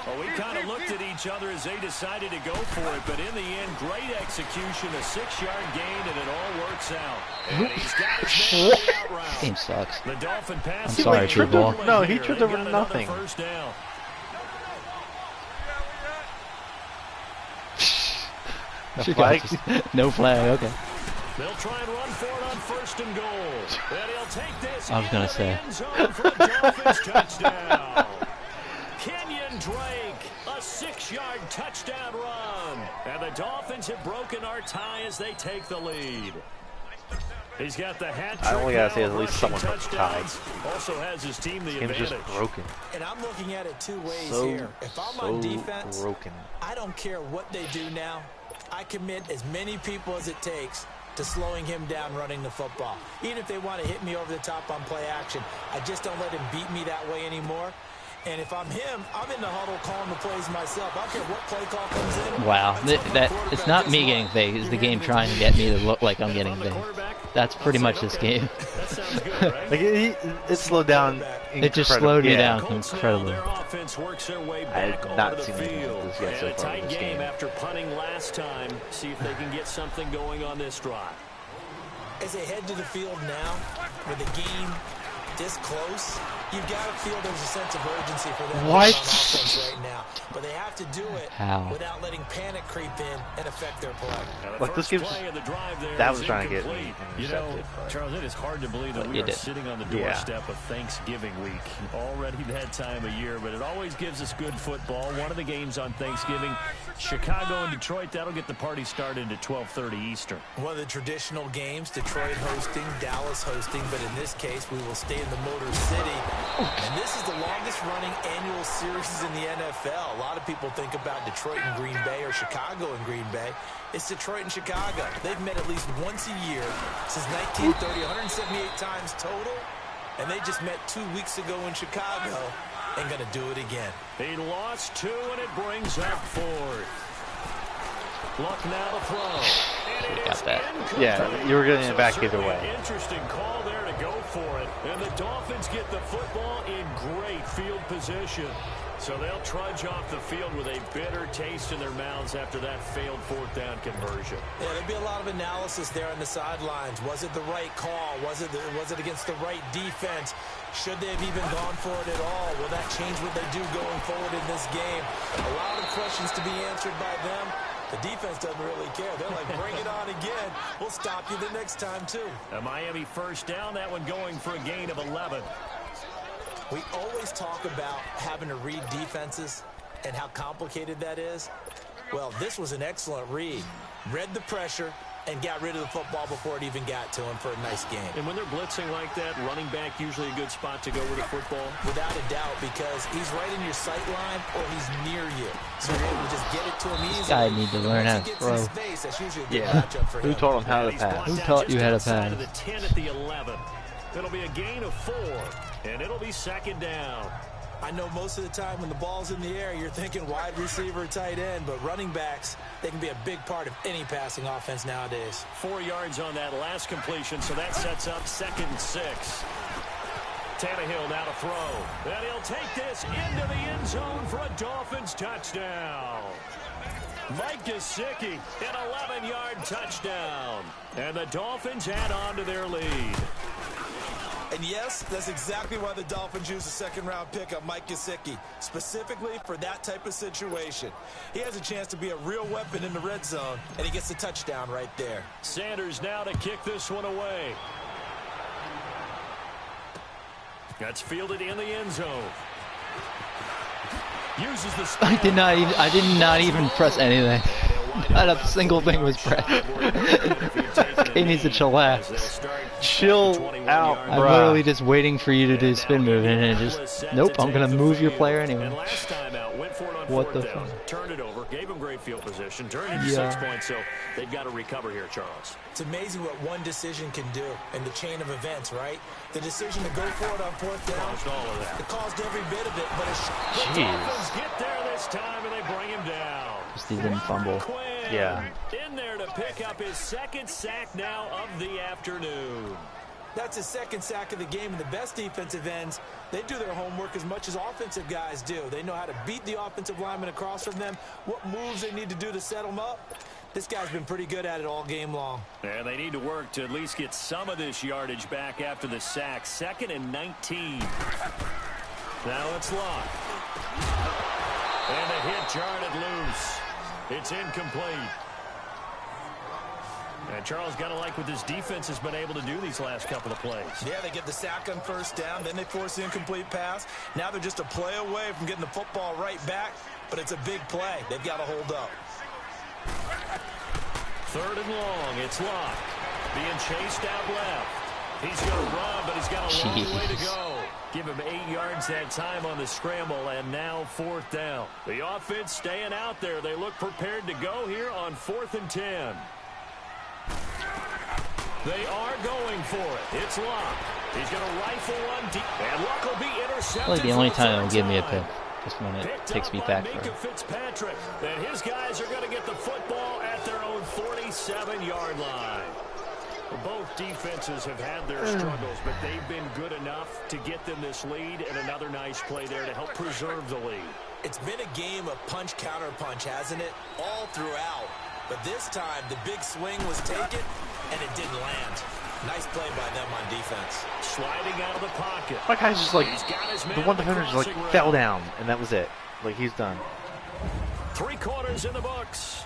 [SPEAKER 6] Well, we kind of looked at each other as they decided to go for it, but in the end, great execution, a 6-yard gain, and it all works out. And he's got his man out route.
[SPEAKER 4] This game sucks.
[SPEAKER 6] The Dolphin pass.
[SPEAKER 4] I'm sorry, True Ball.
[SPEAKER 3] No, he tripped over nothing.
[SPEAKER 6] 1st down.
[SPEAKER 3] No flag?
[SPEAKER 4] No flag, okay.
[SPEAKER 6] They'll try and run for it on 1st and goal. And he'll take this.
[SPEAKER 4] I was going to say.
[SPEAKER 6] For a Dolphins touchdown. Kenyon Drake, a 6-yard touchdown run. And the Dolphins have broken our tie as they take the lead. He's got the hat trick.
[SPEAKER 3] I only gotta say
[SPEAKER 6] now,
[SPEAKER 3] at least someone broke the tie.
[SPEAKER 6] Also has his team the
[SPEAKER 3] Game's
[SPEAKER 6] advantage.
[SPEAKER 3] just broken.
[SPEAKER 8] And I'm looking at it 2 ways
[SPEAKER 3] So,
[SPEAKER 8] here. If I'm on defense,
[SPEAKER 3] broken.
[SPEAKER 8] I don't care what they do now. I commit as many people as it takes to slowing him down running the football. Even if they want to hit me over the top on play action, I just don't let him beat me that way anymore. And if I'm him, I'm in the huddle calling the plays myself. I don't care what play call comes in.
[SPEAKER 4] Wow, it's not me getting phased. It's the game trying to get me to look like I'm getting phased. That's pretty much this game.
[SPEAKER 6] That sounds good, right?
[SPEAKER 3] Like it slowed down.
[SPEAKER 4] It just slowed me down incredibly.
[SPEAKER 6] Their offense works their way
[SPEAKER 3] I
[SPEAKER 6] back
[SPEAKER 3] have not
[SPEAKER 6] onto
[SPEAKER 3] seen
[SPEAKER 6] the
[SPEAKER 3] anything
[SPEAKER 6] field.
[SPEAKER 3] like this yet so
[SPEAKER 6] And a
[SPEAKER 3] far in
[SPEAKER 6] tight
[SPEAKER 3] this
[SPEAKER 6] game
[SPEAKER 3] game.
[SPEAKER 6] after punting last time. See if they can get something going on this drive.
[SPEAKER 8] As they head to the field now, with the game this close, you've got to feel there's a sense of urgency for them on offense right now. But they have to do it without letting panic creep in and affect their play.
[SPEAKER 3] Look, this game's that was trying to get me
[SPEAKER 6] intercepted. Charles, it is hard to believe that we are sitting on the doorstep of Thanksgiving week. Already that time of year, but it always gives us good football. One of the games on Thanksgiving, Chicago and Detroit, that'll get the party started at 12:30 Eastern.
[SPEAKER 8] One of the traditional games, Detroit hosting, Dallas hosting, but in this case, we will stay in the Motor City. And this is the longest running annual series in the NFL. A lot of people think about Detroit and Green Bay or Chicago and Green Bay. It's Detroit and Chicago. They've met at least once a year since 1930, 178 times total. And they just met 2 weeks ago in Chicago and going to do it again.
[SPEAKER 6] He lost 2, and it brings up 4th. Luck now to throw. And it is incomplete.
[SPEAKER 3] Yeah, you were getting it back either way.
[SPEAKER 6] Interesting call there to go for it. And the Dolphins get the football in great field position. So they'll trudge off the field with a bitter taste in their mouths after that failed 4th down conversion.
[SPEAKER 8] Yeah, there'll be a lot of analysis there on the sidelines. Was it the right call? Was it against the right defense? Should they have even gone for it at all? Will that change what they do going forward in this game? A lot of questions to be answered by them. The defense doesn't really care. They're like, bring it on again. We'll stop you the next time, too.
[SPEAKER 6] A Miami 1st down, that one going for a gain of 11.
[SPEAKER 8] We always talk about having to read defenses and how complicated that is. Well, this was an excellent read. Read the pressure, and got rid of the football before it even got to him for a nice game.
[SPEAKER 6] And when they're blitzing like that, running back usually a good spot to go with the football?
[SPEAKER 8] Without a doubt, because he's right in your sight line or he's near you. So you're able to just get it to him easily.
[SPEAKER 4] This guy needs to learn how to throw.
[SPEAKER 8] Face, that's usually a good matchup for
[SPEAKER 3] Who
[SPEAKER 8] him.
[SPEAKER 3] taught him how to pass?
[SPEAKER 4] Who taught you how to pass?
[SPEAKER 6] The 10 at the 11. It'll be a gain of 4, and it'll be second down.
[SPEAKER 8] I know most of the time when the ball's in the air, you're thinking wide receiver, tight end, but running backs, they can be a big part of any passing offense nowadays.
[SPEAKER 6] 4 yards on that last completion, so that sets up 2nd and 6. Tannehill now to throw. And he'll take this into the end zone for a Dolphins touchdown. Mike Gesicki, an 11-yard touchdown. And the Dolphins add on to their lead.
[SPEAKER 8] And yes, that's exactly why the Dolphins used a second-round pick on Mike Gesicki, specifically for that type of situation. He has a chance to be a real weapon in the red zone, and he gets the touchdown right there.
[SPEAKER 6] Sanders now to kick this one away. That's fielded in the end zone. Uses the
[SPEAKER 4] I did not even press anything. Not a single thing was pressed. He needs to chillax.
[SPEAKER 3] Chill out,
[SPEAKER 4] I'm literally just waiting for you to do spin move, and it just, nope, I'm going to move your player anyway. What the fuck?
[SPEAKER 6] Turned it over, gave him great field position, turned it into 6 points, so they've got to recover here, Charles.
[SPEAKER 8] It's amazing what one decision can do in the chain of events, right? The decision to go for it on 4th down, it caused every bit of it, but
[SPEAKER 6] the Dolphins get there this time, and they bring him down.
[SPEAKER 4] Just didn't fumble.
[SPEAKER 3] Yeah.
[SPEAKER 6] In there to pick up his 2nd sack now of the afternoon.
[SPEAKER 8] That's his 2nd sack of the game, and the best defensive ends, they do their homework as much as offensive guys do. They know how to beat the offensive lineman across from them, what moves they need to do to set them up. This guy's been pretty good at it all game long.
[SPEAKER 6] And they need to work to at least get some of this yardage back after the sack. 2nd and 19. Now it's locked. And the hit jarred it loose. It's incomplete. And Charles got to like what this defense has been able to do these last couple of plays.
[SPEAKER 8] Yeah, they get the sack on 1st down, then they force the incomplete pass. Now they're just a play away from getting the football right back, but it's a big play. They've got to hold up.
[SPEAKER 6] 3rd and long. It's locked. Being chased out left. He's going to run, but he's got a long way to go. Give him 8 yards that time on the scramble, and now 4th down. The offense staying out there. They look prepared to go here on 4th and 10. They are going for it. It's locked. He's going to rifle one deep, and Luck will be intercepted.
[SPEAKER 4] Like the only time it'll give me a pick. Just when it takes me back for it.
[SPEAKER 6] Fitzpatrick. And his guys are going to get the football at their own 47-yard line. Both defenses have had their struggles, but they've been good enough to get them this lead, and another nice play there to help preserve the lead.
[SPEAKER 8] It's been a game of punch-counter-punch, hasn't it? All throughout. But this time, the big swing was taken, and it didn't land. Nice play by them on defense.
[SPEAKER 6] Sliding out of the pocket.
[SPEAKER 3] My guy's just like, the one defender just like fell down, and that was it. Like, he's done.
[SPEAKER 6] 3 quarters in the books.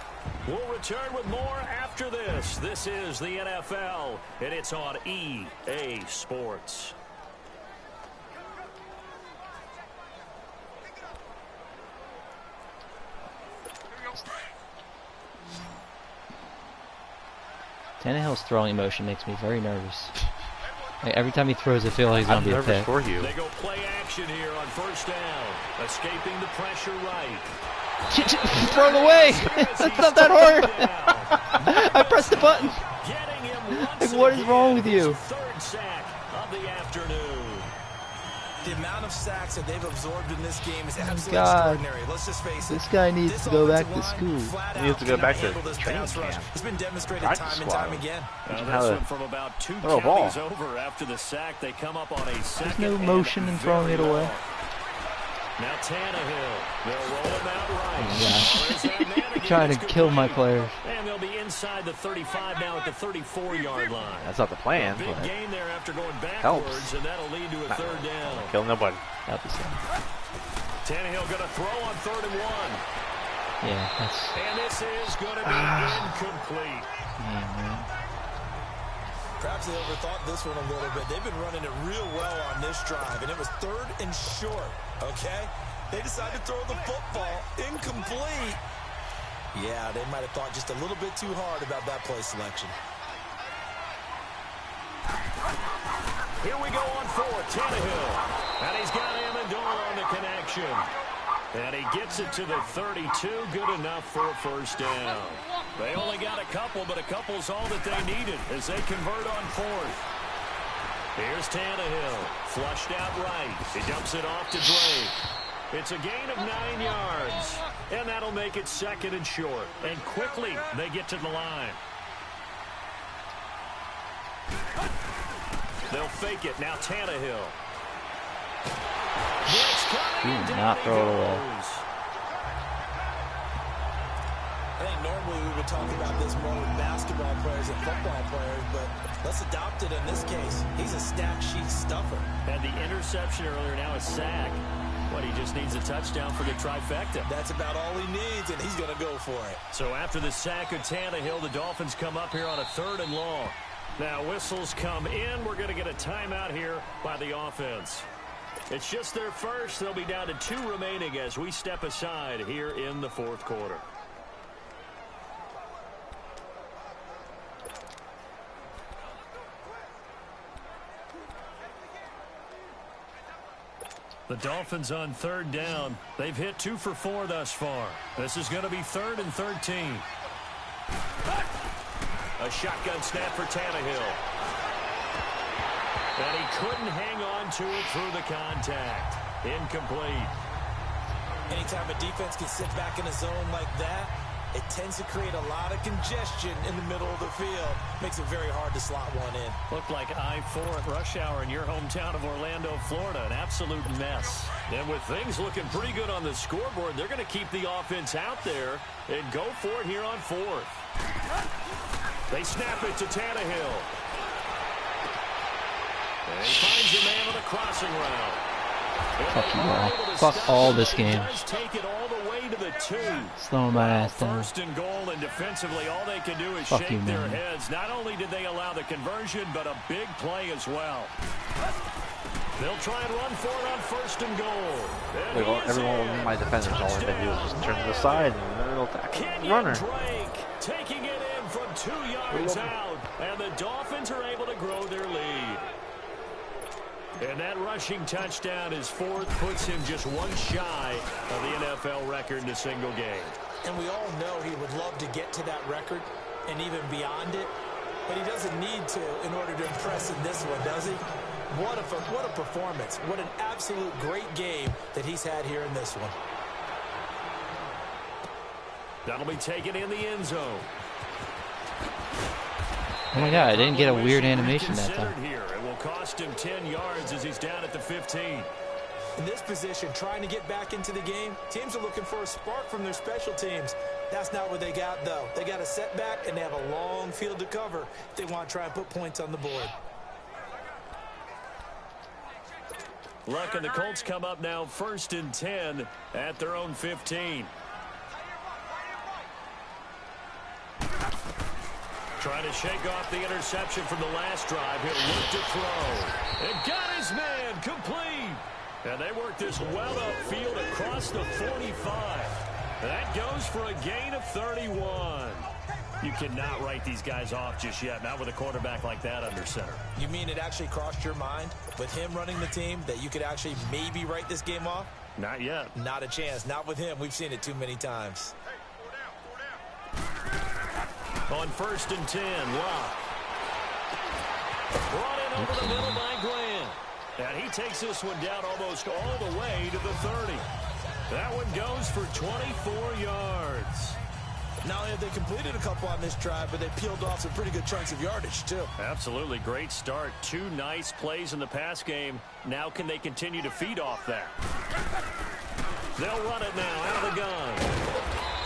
[SPEAKER 6] We'll return with more after this. This is the NFL, and it's on EA Sports.
[SPEAKER 4] Tannehill's throwing motion makes me very nervous. Like, every time he throws, I feel like he's going to be a pick.
[SPEAKER 3] For you.
[SPEAKER 6] They go play action here on 1st down. Escaping the pressure right.
[SPEAKER 4] Throw it away! That's not that hard! I pressed the button! Like, what is wrong with you?
[SPEAKER 6] 3rd sack of the afternoon.
[SPEAKER 8] The amount of sacks that they've absorbed in this game is absolutely extraordinary. Let's just face it.
[SPEAKER 4] This guy needs to go back to school.
[SPEAKER 3] He needs to go back to training camp.
[SPEAKER 8] It's been demonstrated time and time again.
[SPEAKER 6] This one from about 2 counties over after the sack. They come up on a 2nd.
[SPEAKER 4] There's no motion in throwing it away.
[SPEAKER 6] Now Tannehill, they'll roll him out right.
[SPEAKER 4] Yeah. Trying to kill my players.
[SPEAKER 6] And they'll be inside the 35 now at the 34-yard line.
[SPEAKER 3] That's not the plan.
[SPEAKER 6] Big gain there after going backwards,
[SPEAKER 3] helps.
[SPEAKER 6] and that'll lead to a 3rd down.
[SPEAKER 3] Kill nobody.
[SPEAKER 6] Tannehill going to throw on 3rd and 1.
[SPEAKER 4] Yeah, that's...
[SPEAKER 6] And this is going to be incomplete.
[SPEAKER 4] Yeah, man.
[SPEAKER 8] Perhaps they overthought this one a little bit. They've been running it real well on this drive, and it was 3rd and short, okay? They decided to throw the football incomplete. Yeah, they might have thought just a little bit too hard about that play selection.
[SPEAKER 6] Here we go on fourth, Tannehill. And he's got Amendola on the connection. And he gets it to the 32. Good enough for a first down. They only got a couple, but a couple's all that they needed as they convert on fourth. Here's Tannehill. Flushed out right. He dumps it off to Drake. It's a gain of 9 yards. And that'll make it second and short. And quickly, they get to the line. They'll fake it. Now Tannehill.
[SPEAKER 4] Do not throw it away.
[SPEAKER 8] I think normally we would talk about this more with basketball players and football players, but let's adopt it in this case. He's a stack sheet stuffer.
[SPEAKER 6] Had the interception earlier, now a sack. What, he just needs a touchdown for the trifecta.
[SPEAKER 8] That's about all he needs, and he's going to go for it.
[SPEAKER 6] So after the sack of Tannehill, the Dolphins come up here on a 3rd and long. Now whistles come in. We're going to get a timeout here by the offense. It's just their first. They'll be down to 2 remaining as we step aside here in the 4th quarter. The Dolphins on 3rd down. They've hit 2 for 4 thus far. This is going to be 3rd and 13. A shotgun snap for Tannehill. And he couldn't hang on to it through the contact. Incomplete.
[SPEAKER 8] Anytime a defense can sit back in a zone like that, it tends to create a lot of congestion in the middle of the field. Makes it very hard to slot one in.
[SPEAKER 6] Looked like I-4 at rush hour in your hometown of Orlando, Florida. An absolute mess. And with things looking pretty good on the scoreboard, they're going to keep the offense out there and go for it here on 4th. They snap it to Tannehill. And he finds a man on a crossing route.
[SPEAKER 4] Fuck you all. Fuck all this game.
[SPEAKER 6] Take it all the way to the 2.
[SPEAKER 4] Slow my ass down.
[SPEAKER 6] 1st and goal, and defensively, all they can do is
[SPEAKER 4] Fuck
[SPEAKER 6] shake
[SPEAKER 4] you,
[SPEAKER 6] their
[SPEAKER 4] man.
[SPEAKER 6] heads. Not only did they allow the conversion, but a big play as well. They'll try and run for it on 1st and goal. And
[SPEAKER 3] Every one of my defenders, all they do is just turn to the side and then it'll tackle the runner.
[SPEAKER 6] Drake taking it in from 2 yards out, and the Dolphins are able to grow their lead. And that rushing touchdown, his 4th, puts him just 1 shy of the NFL record in a single game.
[SPEAKER 8] And we all know he would love to get to that record and even beyond it, but he doesn't need to in order to impress in this one, does he? What a performance. What an absolute great game that he's had here in this one.
[SPEAKER 6] That'll be taken in the end zone.
[SPEAKER 4] Oh my god, I didn't get a weird animation that time.
[SPEAKER 6] Here. It will cost him 10 yards as he's down at the 15.
[SPEAKER 8] In this position, trying to get back into the game, teams are looking for a spark from their special teams. That's not what they got, though. They got a setback, and they have a long field to cover if they want to try and put points on the board.
[SPEAKER 6] Luck and the Colts come up now 1st and 10 at their own 15. Trying to shake off the interception from the last drive. He'll look to throw. And got his man complete. And they work this well upfield across the 45. That goes for a gain of 31. You cannot write these guys off just yet, not with a quarterback like that under center.
[SPEAKER 8] You mean it actually crossed your mind with him running the team that you could actually maybe write this game off?
[SPEAKER 6] Not yet.
[SPEAKER 8] Not a chance. Not with him. We've seen it too many times.
[SPEAKER 6] On 1st and 10, Locke. Brought in over the middle by Grant. And he takes this one down almost all the way to the 30. That one goes for 24 yards.
[SPEAKER 8] Not only have they completed a couple on this drive, but they peeled off some pretty good chunks of yardage, too.
[SPEAKER 6] Absolutely. Great start. 2 nice plays in the pass game. Now can they continue to feed off that? They'll run it now out of the gun.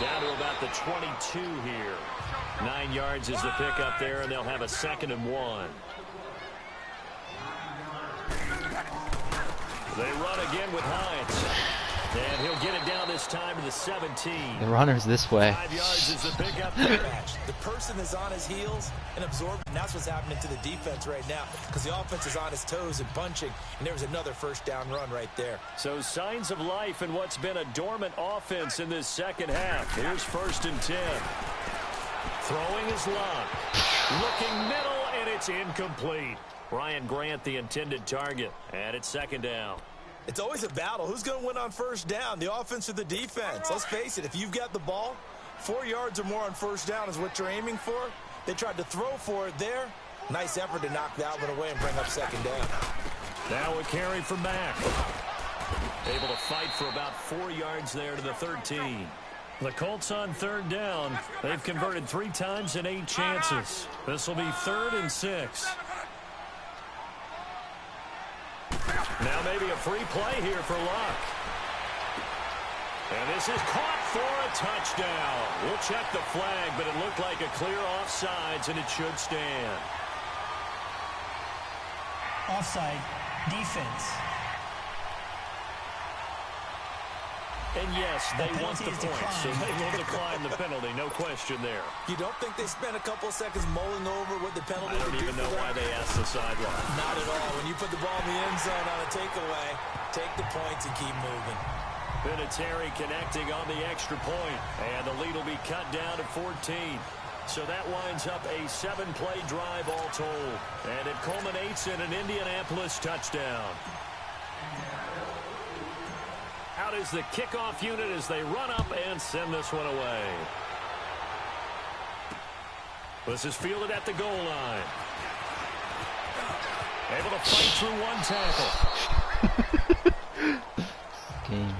[SPEAKER 6] Down to about the 22 here. 9 yards is the pickup there, and they'll have a 2nd and 1. They run again with Hines. And he'll get it down this time to the 17.
[SPEAKER 4] The runner's this way.
[SPEAKER 6] 5 yards is the pickup there.
[SPEAKER 8] The person is on his heels and absorbing. And that's what's happening to the defense right now because the offense is on his toes and punching. And there was another first down run right there.
[SPEAKER 6] So signs of life in what's been a dormant offense in this second half. Here's 1st and 10. Throwing his Luck. Looking middle, and it's incomplete. Ryan Grant, the intended target. And it's 2nd down.
[SPEAKER 8] It's always a battle. Who's going to win on 1st down, the offense or the defense? Let's face it, if you've got the ball, 4 yards or more on 1st down is what you're aiming for. They tried to throw for it there. Nice effort to knock that one away and bring up 2nd down.
[SPEAKER 6] Now a carry from Mack. Able to fight for about 4 yards there to the 13. The Colts on 3rd down. They've converted 3 times in 8 chances. This will be 3rd and 6. Now maybe a free play here for Luck. And this is caught for a touchdown. We'll check the flag, but it looked like a clear offsides, and it should stand.
[SPEAKER 9] Offside, defense.
[SPEAKER 6] And yes, they want the point, so they will decline the penalty. No question there.
[SPEAKER 8] You don't think they spent a couple seconds mulling over what the penalty
[SPEAKER 6] I don't even know why they asked the sideline.
[SPEAKER 8] Not at all. When you put the ball in the end zone on a takeaway, take the points and keep moving.
[SPEAKER 6] Vinatieri connecting on the extra point, and the lead will be cut down to 14. So that winds up a 7-play drive all told, and it culminates in an Indianapolis touchdown. Out is the kickoff unit as they run up and send this one away. This is fielded at the goal line. Able to fight through one tackle.
[SPEAKER 4] Game.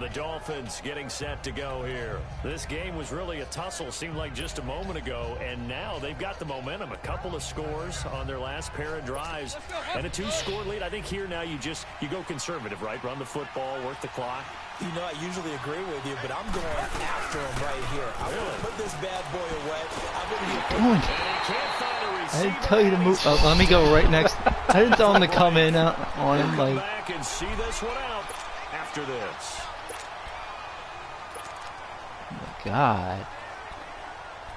[SPEAKER 6] The Dolphins getting set to go here. This game was really a tussle, seemed like just a moment ago, and now they've got the momentum. A couple of scores on their last pair of drives, and a 2-score lead. I think here now you go conservative, right? Run the football, work the clock.
[SPEAKER 8] You know, I usually agree with you, but I'm going after him right here. I want to put this bad boy away.
[SPEAKER 4] I didn't tell you to move. Oh, let me go right next. I didn't tell him to come in on him. Like,
[SPEAKER 6] back and see this one out after this.
[SPEAKER 4] God.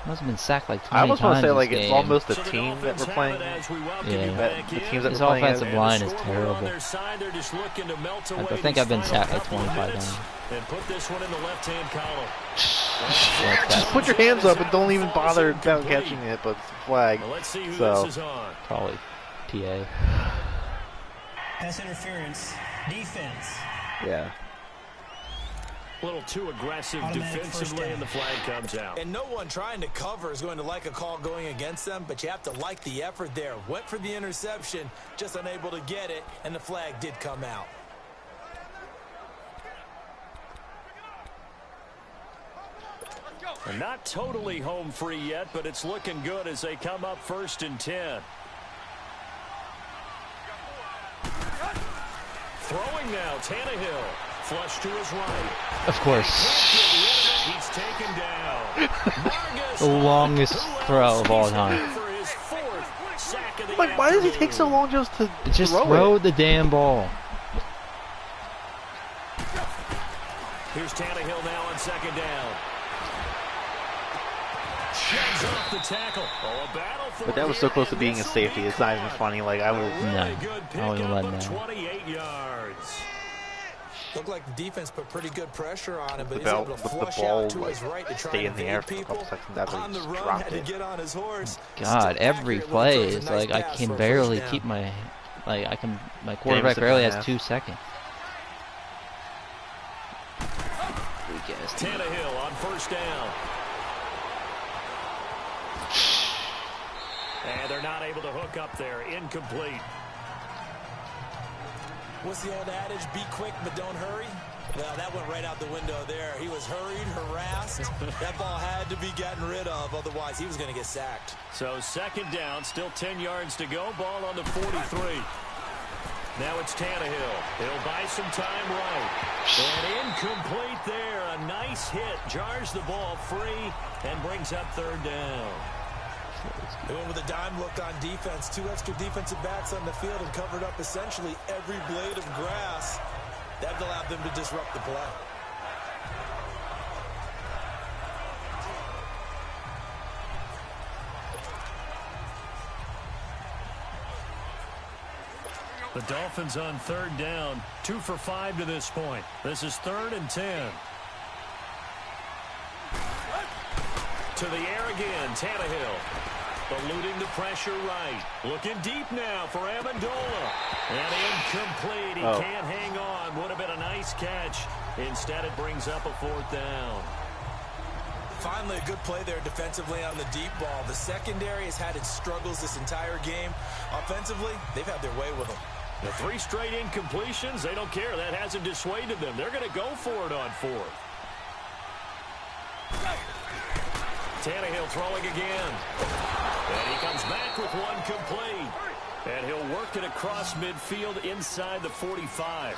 [SPEAKER 4] Must have been sacked like 20 times.
[SPEAKER 3] I almost want to say like it's
[SPEAKER 4] game.
[SPEAKER 3] almost the team that we're playing.
[SPEAKER 4] Yeah.
[SPEAKER 3] The teams that
[SPEAKER 4] His
[SPEAKER 3] we're playing.
[SPEAKER 4] offensive line is terrible. I think I've been sacked like 25 times.
[SPEAKER 6] And put this one in the left-hand column.
[SPEAKER 3] Just put your hands up and don't even bother down catching it, but it's a flag.
[SPEAKER 6] Well, let's see who
[SPEAKER 3] so
[SPEAKER 6] this is on.
[SPEAKER 4] Probably TA.
[SPEAKER 9] Pass interference, defense.
[SPEAKER 3] Yeah.
[SPEAKER 6] A little too aggressive defensively, and the flag comes out.
[SPEAKER 8] And no one trying to cover is going to like a call going against them, but you have to like the effort there. Went for the interception, just unable to get it, and the flag did come out.
[SPEAKER 6] And not totally home free yet, but it's looking good as they come up 1st and 10. Throwing now, Tannehill. Flush to his right.
[SPEAKER 4] Of course.
[SPEAKER 6] He's taken down.
[SPEAKER 4] The longest throw of all time.
[SPEAKER 3] Like, why does he take so long just to
[SPEAKER 4] throw the damn ball?
[SPEAKER 6] Here's Tannehill now on 2nd down. Sheds off the tackle. Oh, a battle for
[SPEAKER 3] but that was so close to being a safety. It's not even funny. Like, I was.
[SPEAKER 4] No, I wouldn't let him.
[SPEAKER 6] 28 yards.
[SPEAKER 8] Looked like the defense put pretty good pressure on him, but he's able to flush out to his right to try
[SPEAKER 3] stay
[SPEAKER 8] and
[SPEAKER 3] in the air for a couple seconds
[SPEAKER 8] on the run, had to get on his horse.
[SPEAKER 4] God, every play is like I can barely keep my, my quarterback barely has 2 seconds.
[SPEAKER 6] Tannehill on 1st down. And they're not able to hook up there. Incomplete.
[SPEAKER 8] What's the old adage? Be quick, but don't hurry. Well, that went right out the window there. He was hurried, harassed. That ball had to be gotten rid of, otherwise he was going to get sacked.
[SPEAKER 6] So 2nd down, still 10 yards to go. Ball on the 43. Now it's Tannehill. He'll buy some time right. And incomplete there. A nice hit. Jars the ball free and brings up 3rd down.
[SPEAKER 8] They went with a dime look on defense. 2 extra defensive backs on the field and covered up essentially every blade of grass. That allowed them to disrupt the play.
[SPEAKER 6] The Dolphins on 3rd down, 2 for 5 to this point. This is 3rd and 10. To the air again, Tannehill. Eluding the pressure right. Looking deep now for Amendola. And incomplete. He can't hang on. Would have been a nice catch. Instead, it brings up a 4th down.
[SPEAKER 8] Finally, a good play there defensively on the deep ball. The secondary has had its struggles this entire game. Offensively, they've had their way with them.
[SPEAKER 6] The 3 straight incompletions, they don't care. That hasn't dissuaded them. They're going to go for it on 4th. Tannehill throwing again. And he comes back with 1 complete. And he'll work it across midfield inside the 45.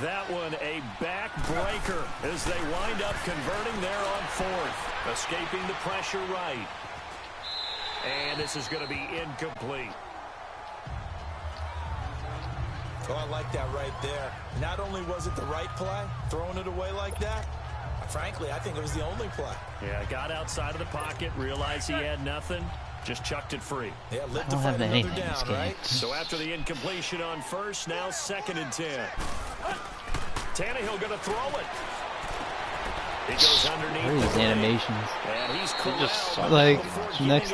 [SPEAKER 6] That one a backbreaker as they wind up converting there on 4th. Escaping the pressure right. And this is going to be incomplete.
[SPEAKER 8] Oh, I like that right there. Not only was it the right play, throwing it away like that, frankly, I think it was the only play.
[SPEAKER 6] Yeah, got outside of the pocket, realized he had nothing, just chucked it free.
[SPEAKER 8] Yeah, live to fight another down, right?
[SPEAKER 6] So after the incompletion on 1st, now 2nd and 10. Tannehill going to throw it. He goes underneath.
[SPEAKER 4] What are these animations?
[SPEAKER 6] And he's
[SPEAKER 3] just
[SPEAKER 4] like next,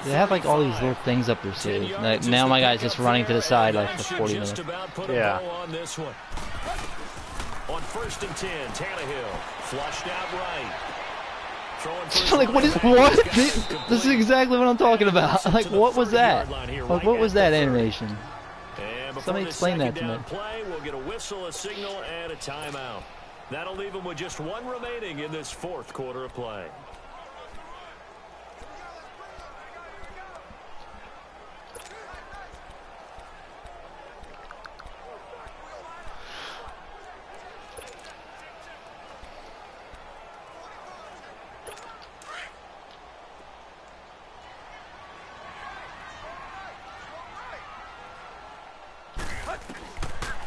[SPEAKER 4] they have like all these little things up their sleeve. Like, now my guy's just running to the side like for 40 minutes.
[SPEAKER 3] Yeah.
[SPEAKER 6] On this one. On 1st and 10, Tannehill flushed out right.
[SPEAKER 4] Like, what? This is exactly what I'm talking about. Like, what was that? Like, what was that animation? Somebody explain that to me.
[SPEAKER 6] Play, we'll get a whistle, a signal, and a timeout. That'll leave them with just 1 remaining in this 4th quarter of play.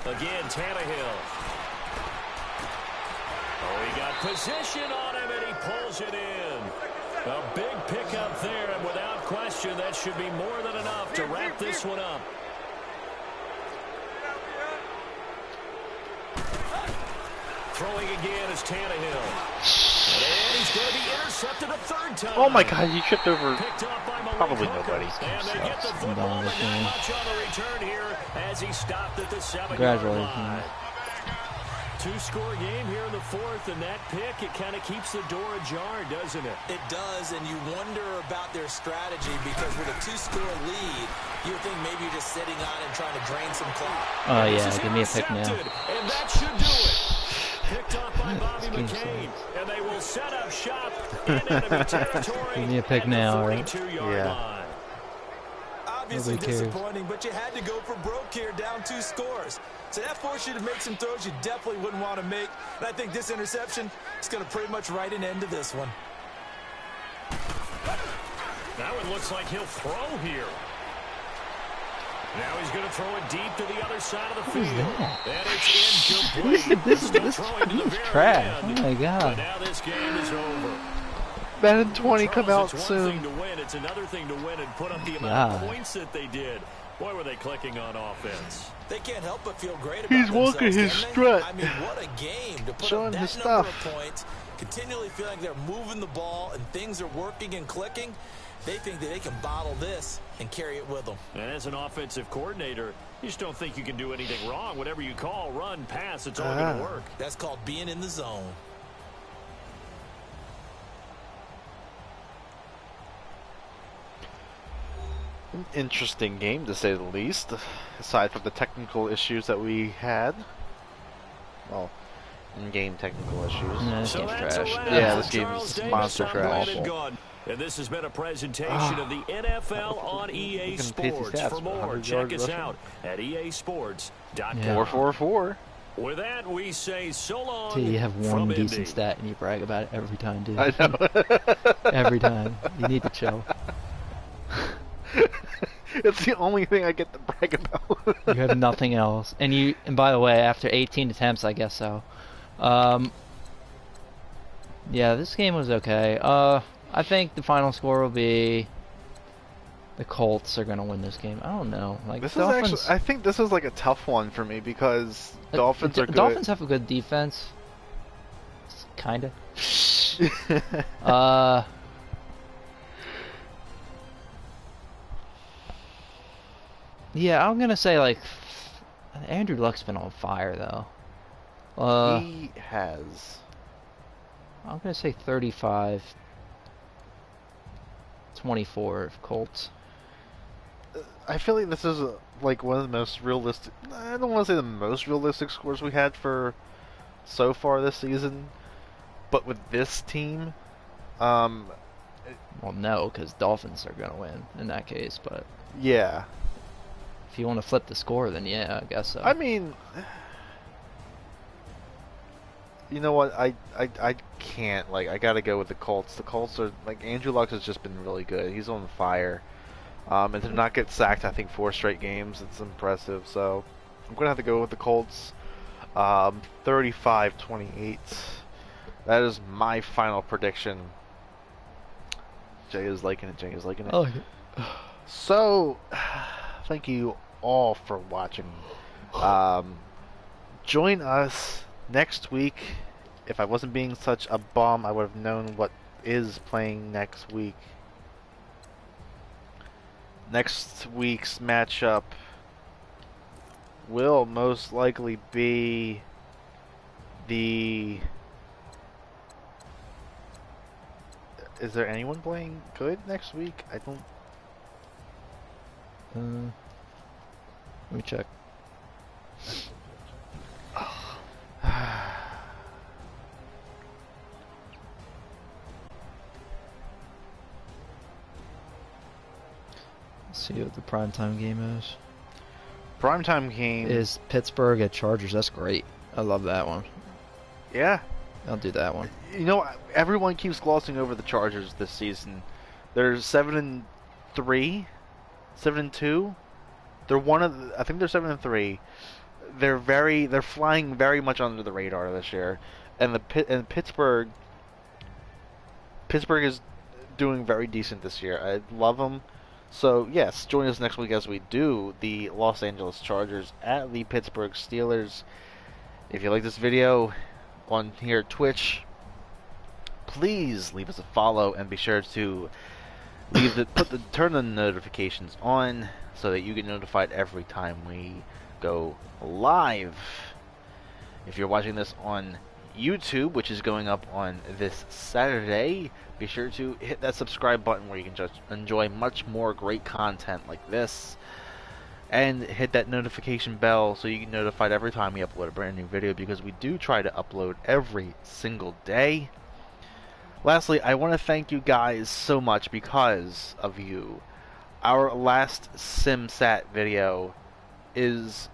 [SPEAKER 6] Again, Tannehill. Oh, he got position on him, and he pulls it in. A big pickup there, and without question, that should be more than enough to wrap this one up. Throwing again is Tannehill. And he's going to be intercepted a 3rd time.
[SPEAKER 3] Oh my God, he tripped over probably nobody.
[SPEAKER 6] And they get the football, but not much on the return here as he stopped at the 7-yard line. 2-score game here in the 4th, and that pick, it kind of keeps the door ajar, doesn't it?
[SPEAKER 8] It does, and you wonder about their strategy because with a 2-score lead, you would think maybe you're just sitting on and trying to drain some clock.
[SPEAKER 4] Oh yeah, give me a pick now.
[SPEAKER 6] And that should do it. Picked off by Bobby McCain, and they will set up shop in enemy territory.
[SPEAKER 4] Give me a pick now, right?
[SPEAKER 6] Yeah.
[SPEAKER 8] Obviously disappointing, but you had to go for broke here, down 2 scores. So that forced you to make some throws you definitely wouldn't want to make. And I think this interception is going to pretty much write an end to this one.
[SPEAKER 6] Now it looks like he'll throw here. Now he's going to throw it deep to the other side of the field. And it's incomplete.
[SPEAKER 4] This trash. Oh my God.
[SPEAKER 6] But now this game is over.
[SPEAKER 3] Madden 20 come out
[SPEAKER 6] it's
[SPEAKER 3] soon.
[SPEAKER 6] One thing to win, it's another thing to win and put up the amount of points that they did. Boy, were they clicking on offense.
[SPEAKER 8] They can't help but feel great about
[SPEAKER 3] He's walking his strut.
[SPEAKER 8] I mean, what a game to put
[SPEAKER 3] Showing
[SPEAKER 8] up that
[SPEAKER 3] his
[SPEAKER 8] number
[SPEAKER 3] stuff.
[SPEAKER 8] of points, continually feeling they're moving the ball and things are working and clicking. They think that they can bottle this and carry it with them.
[SPEAKER 6] And as an offensive coordinator, you just don't think you can do anything wrong. Whatever you call, run, pass, it's all going to work.
[SPEAKER 8] That's called being in the zone.
[SPEAKER 3] Interesting game, to say the least, aside from the technical issues that we had. Well, in-game technical issues.
[SPEAKER 4] No, this game's trash.
[SPEAKER 3] Yeah, this game is monster trash.
[SPEAKER 6] And this has been a presentation of the NFL on EA Sports. For more, check us out at easports.com.
[SPEAKER 3] 444.
[SPEAKER 6] With that, we say so long.
[SPEAKER 4] Till you have one
[SPEAKER 6] from
[SPEAKER 4] decent
[SPEAKER 6] Indy.
[SPEAKER 4] stat and you brag about it every time, dude.
[SPEAKER 3] I know.
[SPEAKER 4] Every time. You need to chill.
[SPEAKER 3] It's the only thing I get to brag about.
[SPEAKER 4] You have nothing else. And by the way, after 18 attempts, I guess so. Yeah, this game was okay. I think the final score will be the Colts are gonna win this game. I don't know. Like
[SPEAKER 3] This
[SPEAKER 4] Dolphins,
[SPEAKER 3] is actually, I think this is like a tough one for me because Dolphins are good.
[SPEAKER 4] Dolphins have a good defense. Kinda. Yeah, I'm gonna say like Andrew Luck's been on fire though.
[SPEAKER 3] He has.
[SPEAKER 4] I'm gonna say 35-24 Colts.
[SPEAKER 3] I feel like this is like one of the most realistic. I don't want to say the most realistic scores we had for so far this season, but with this team,
[SPEAKER 4] well, no, because Dolphins are gonna win in that case. But
[SPEAKER 3] yeah,
[SPEAKER 4] if you want to flip the score, then yeah, I guess so.
[SPEAKER 3] I mean, you know what? I can't. Like, I gotta go with the Colts. The Colts are like Andrew Luck has just been really good. He's on fire. And to not get sacked, I think 4 straight games, it's impressive. So I'm gonna have to go with the Colts. 35-28. That is my final prediction. Jay is liking it. Jay is liking it.
[SPEAKER 4] Oh.
[SPEAKER 3] So, thank you all for watching. Join us next week. If I wasn't being such a bum, I would have known what is playing next week. Next week's matchup will most likely be the... Is there anyone playing good next week? I don't...
[SPEAKER 4] Let me check. Let's see what the primetime game is.
[SPEAKER 3] Primetime game
[SPEAKER 4] is Pittsburgh at Chargers. That's great. I love that one.
[SPEAKER 3] Yeah.
[SPEAKER 4] I'll do that one.
[SPEAKER 3] You know, everyone keeps glossing over the Chargers this season. They're 7-3, 7-2. They're one of the, I think they're 7-3. They're flying very much under the radar this year, and Pittsburgh is doing very decent this year. I love them. So yes, join us next week as we do the Los Angeles Chargers at the Pittsburgh Steelers. If you like this video on here at Twitch, please leave us a follow and be sure to turn the notifications on so that you get notified every time we go live. If you're watching this on YouTube, which is going up on this Saturday, be sure to hit that subscribe button where you can just enjoy much more great content like this, and hit that notification bell so you get notified every time we upload a brand new video, because we do try to upload every single day. Lastly, I want to thank you guys so much. Because of you, our last SimSat video is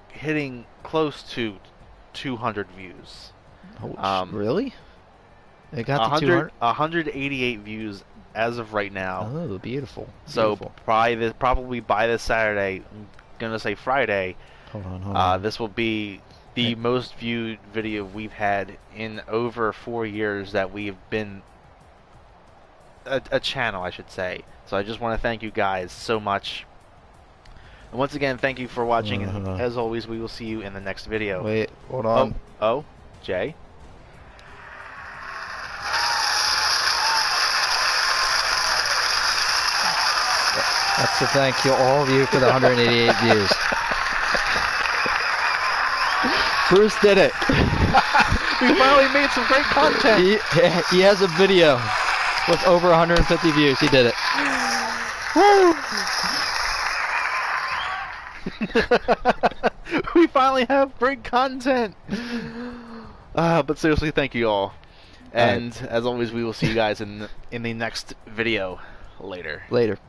[SPEAKER 3] hitting close to 200 views.
[SPEAKER 4] Oh, really? It got to 200?
[SPEAKER 3] 188 views as of right now.
[SPEAKER 4] Oh, beautiful.
[SPEAKER 3] So probably by this Saturday, I'm gonna say Friday.
[SPEAKER 4] Hold on.
[SPEAKER 3] This will be the most viewed video we've had in over 4 years that we've been a channel, I should say. So I just want to thank you guys so much. And once again, thank you for watching. And as always, we will see you in the next video.
[SPEAKER 4] Wait, hold on.
[SPEAKER 3] Oh, Jay.
[SPEAKER 4] That's to thank you, all of you, for the 188 views. Bruce did it.
[SPEAKER 3] We finally made some great content.
[SPEAKER 4] He has a video with over 150 views. He did it.
[SPEAKER 3] We finally have great content. But seriously, thank you all. And as always, we will see you guys in the next video later.
[SPEAKER 4] Later.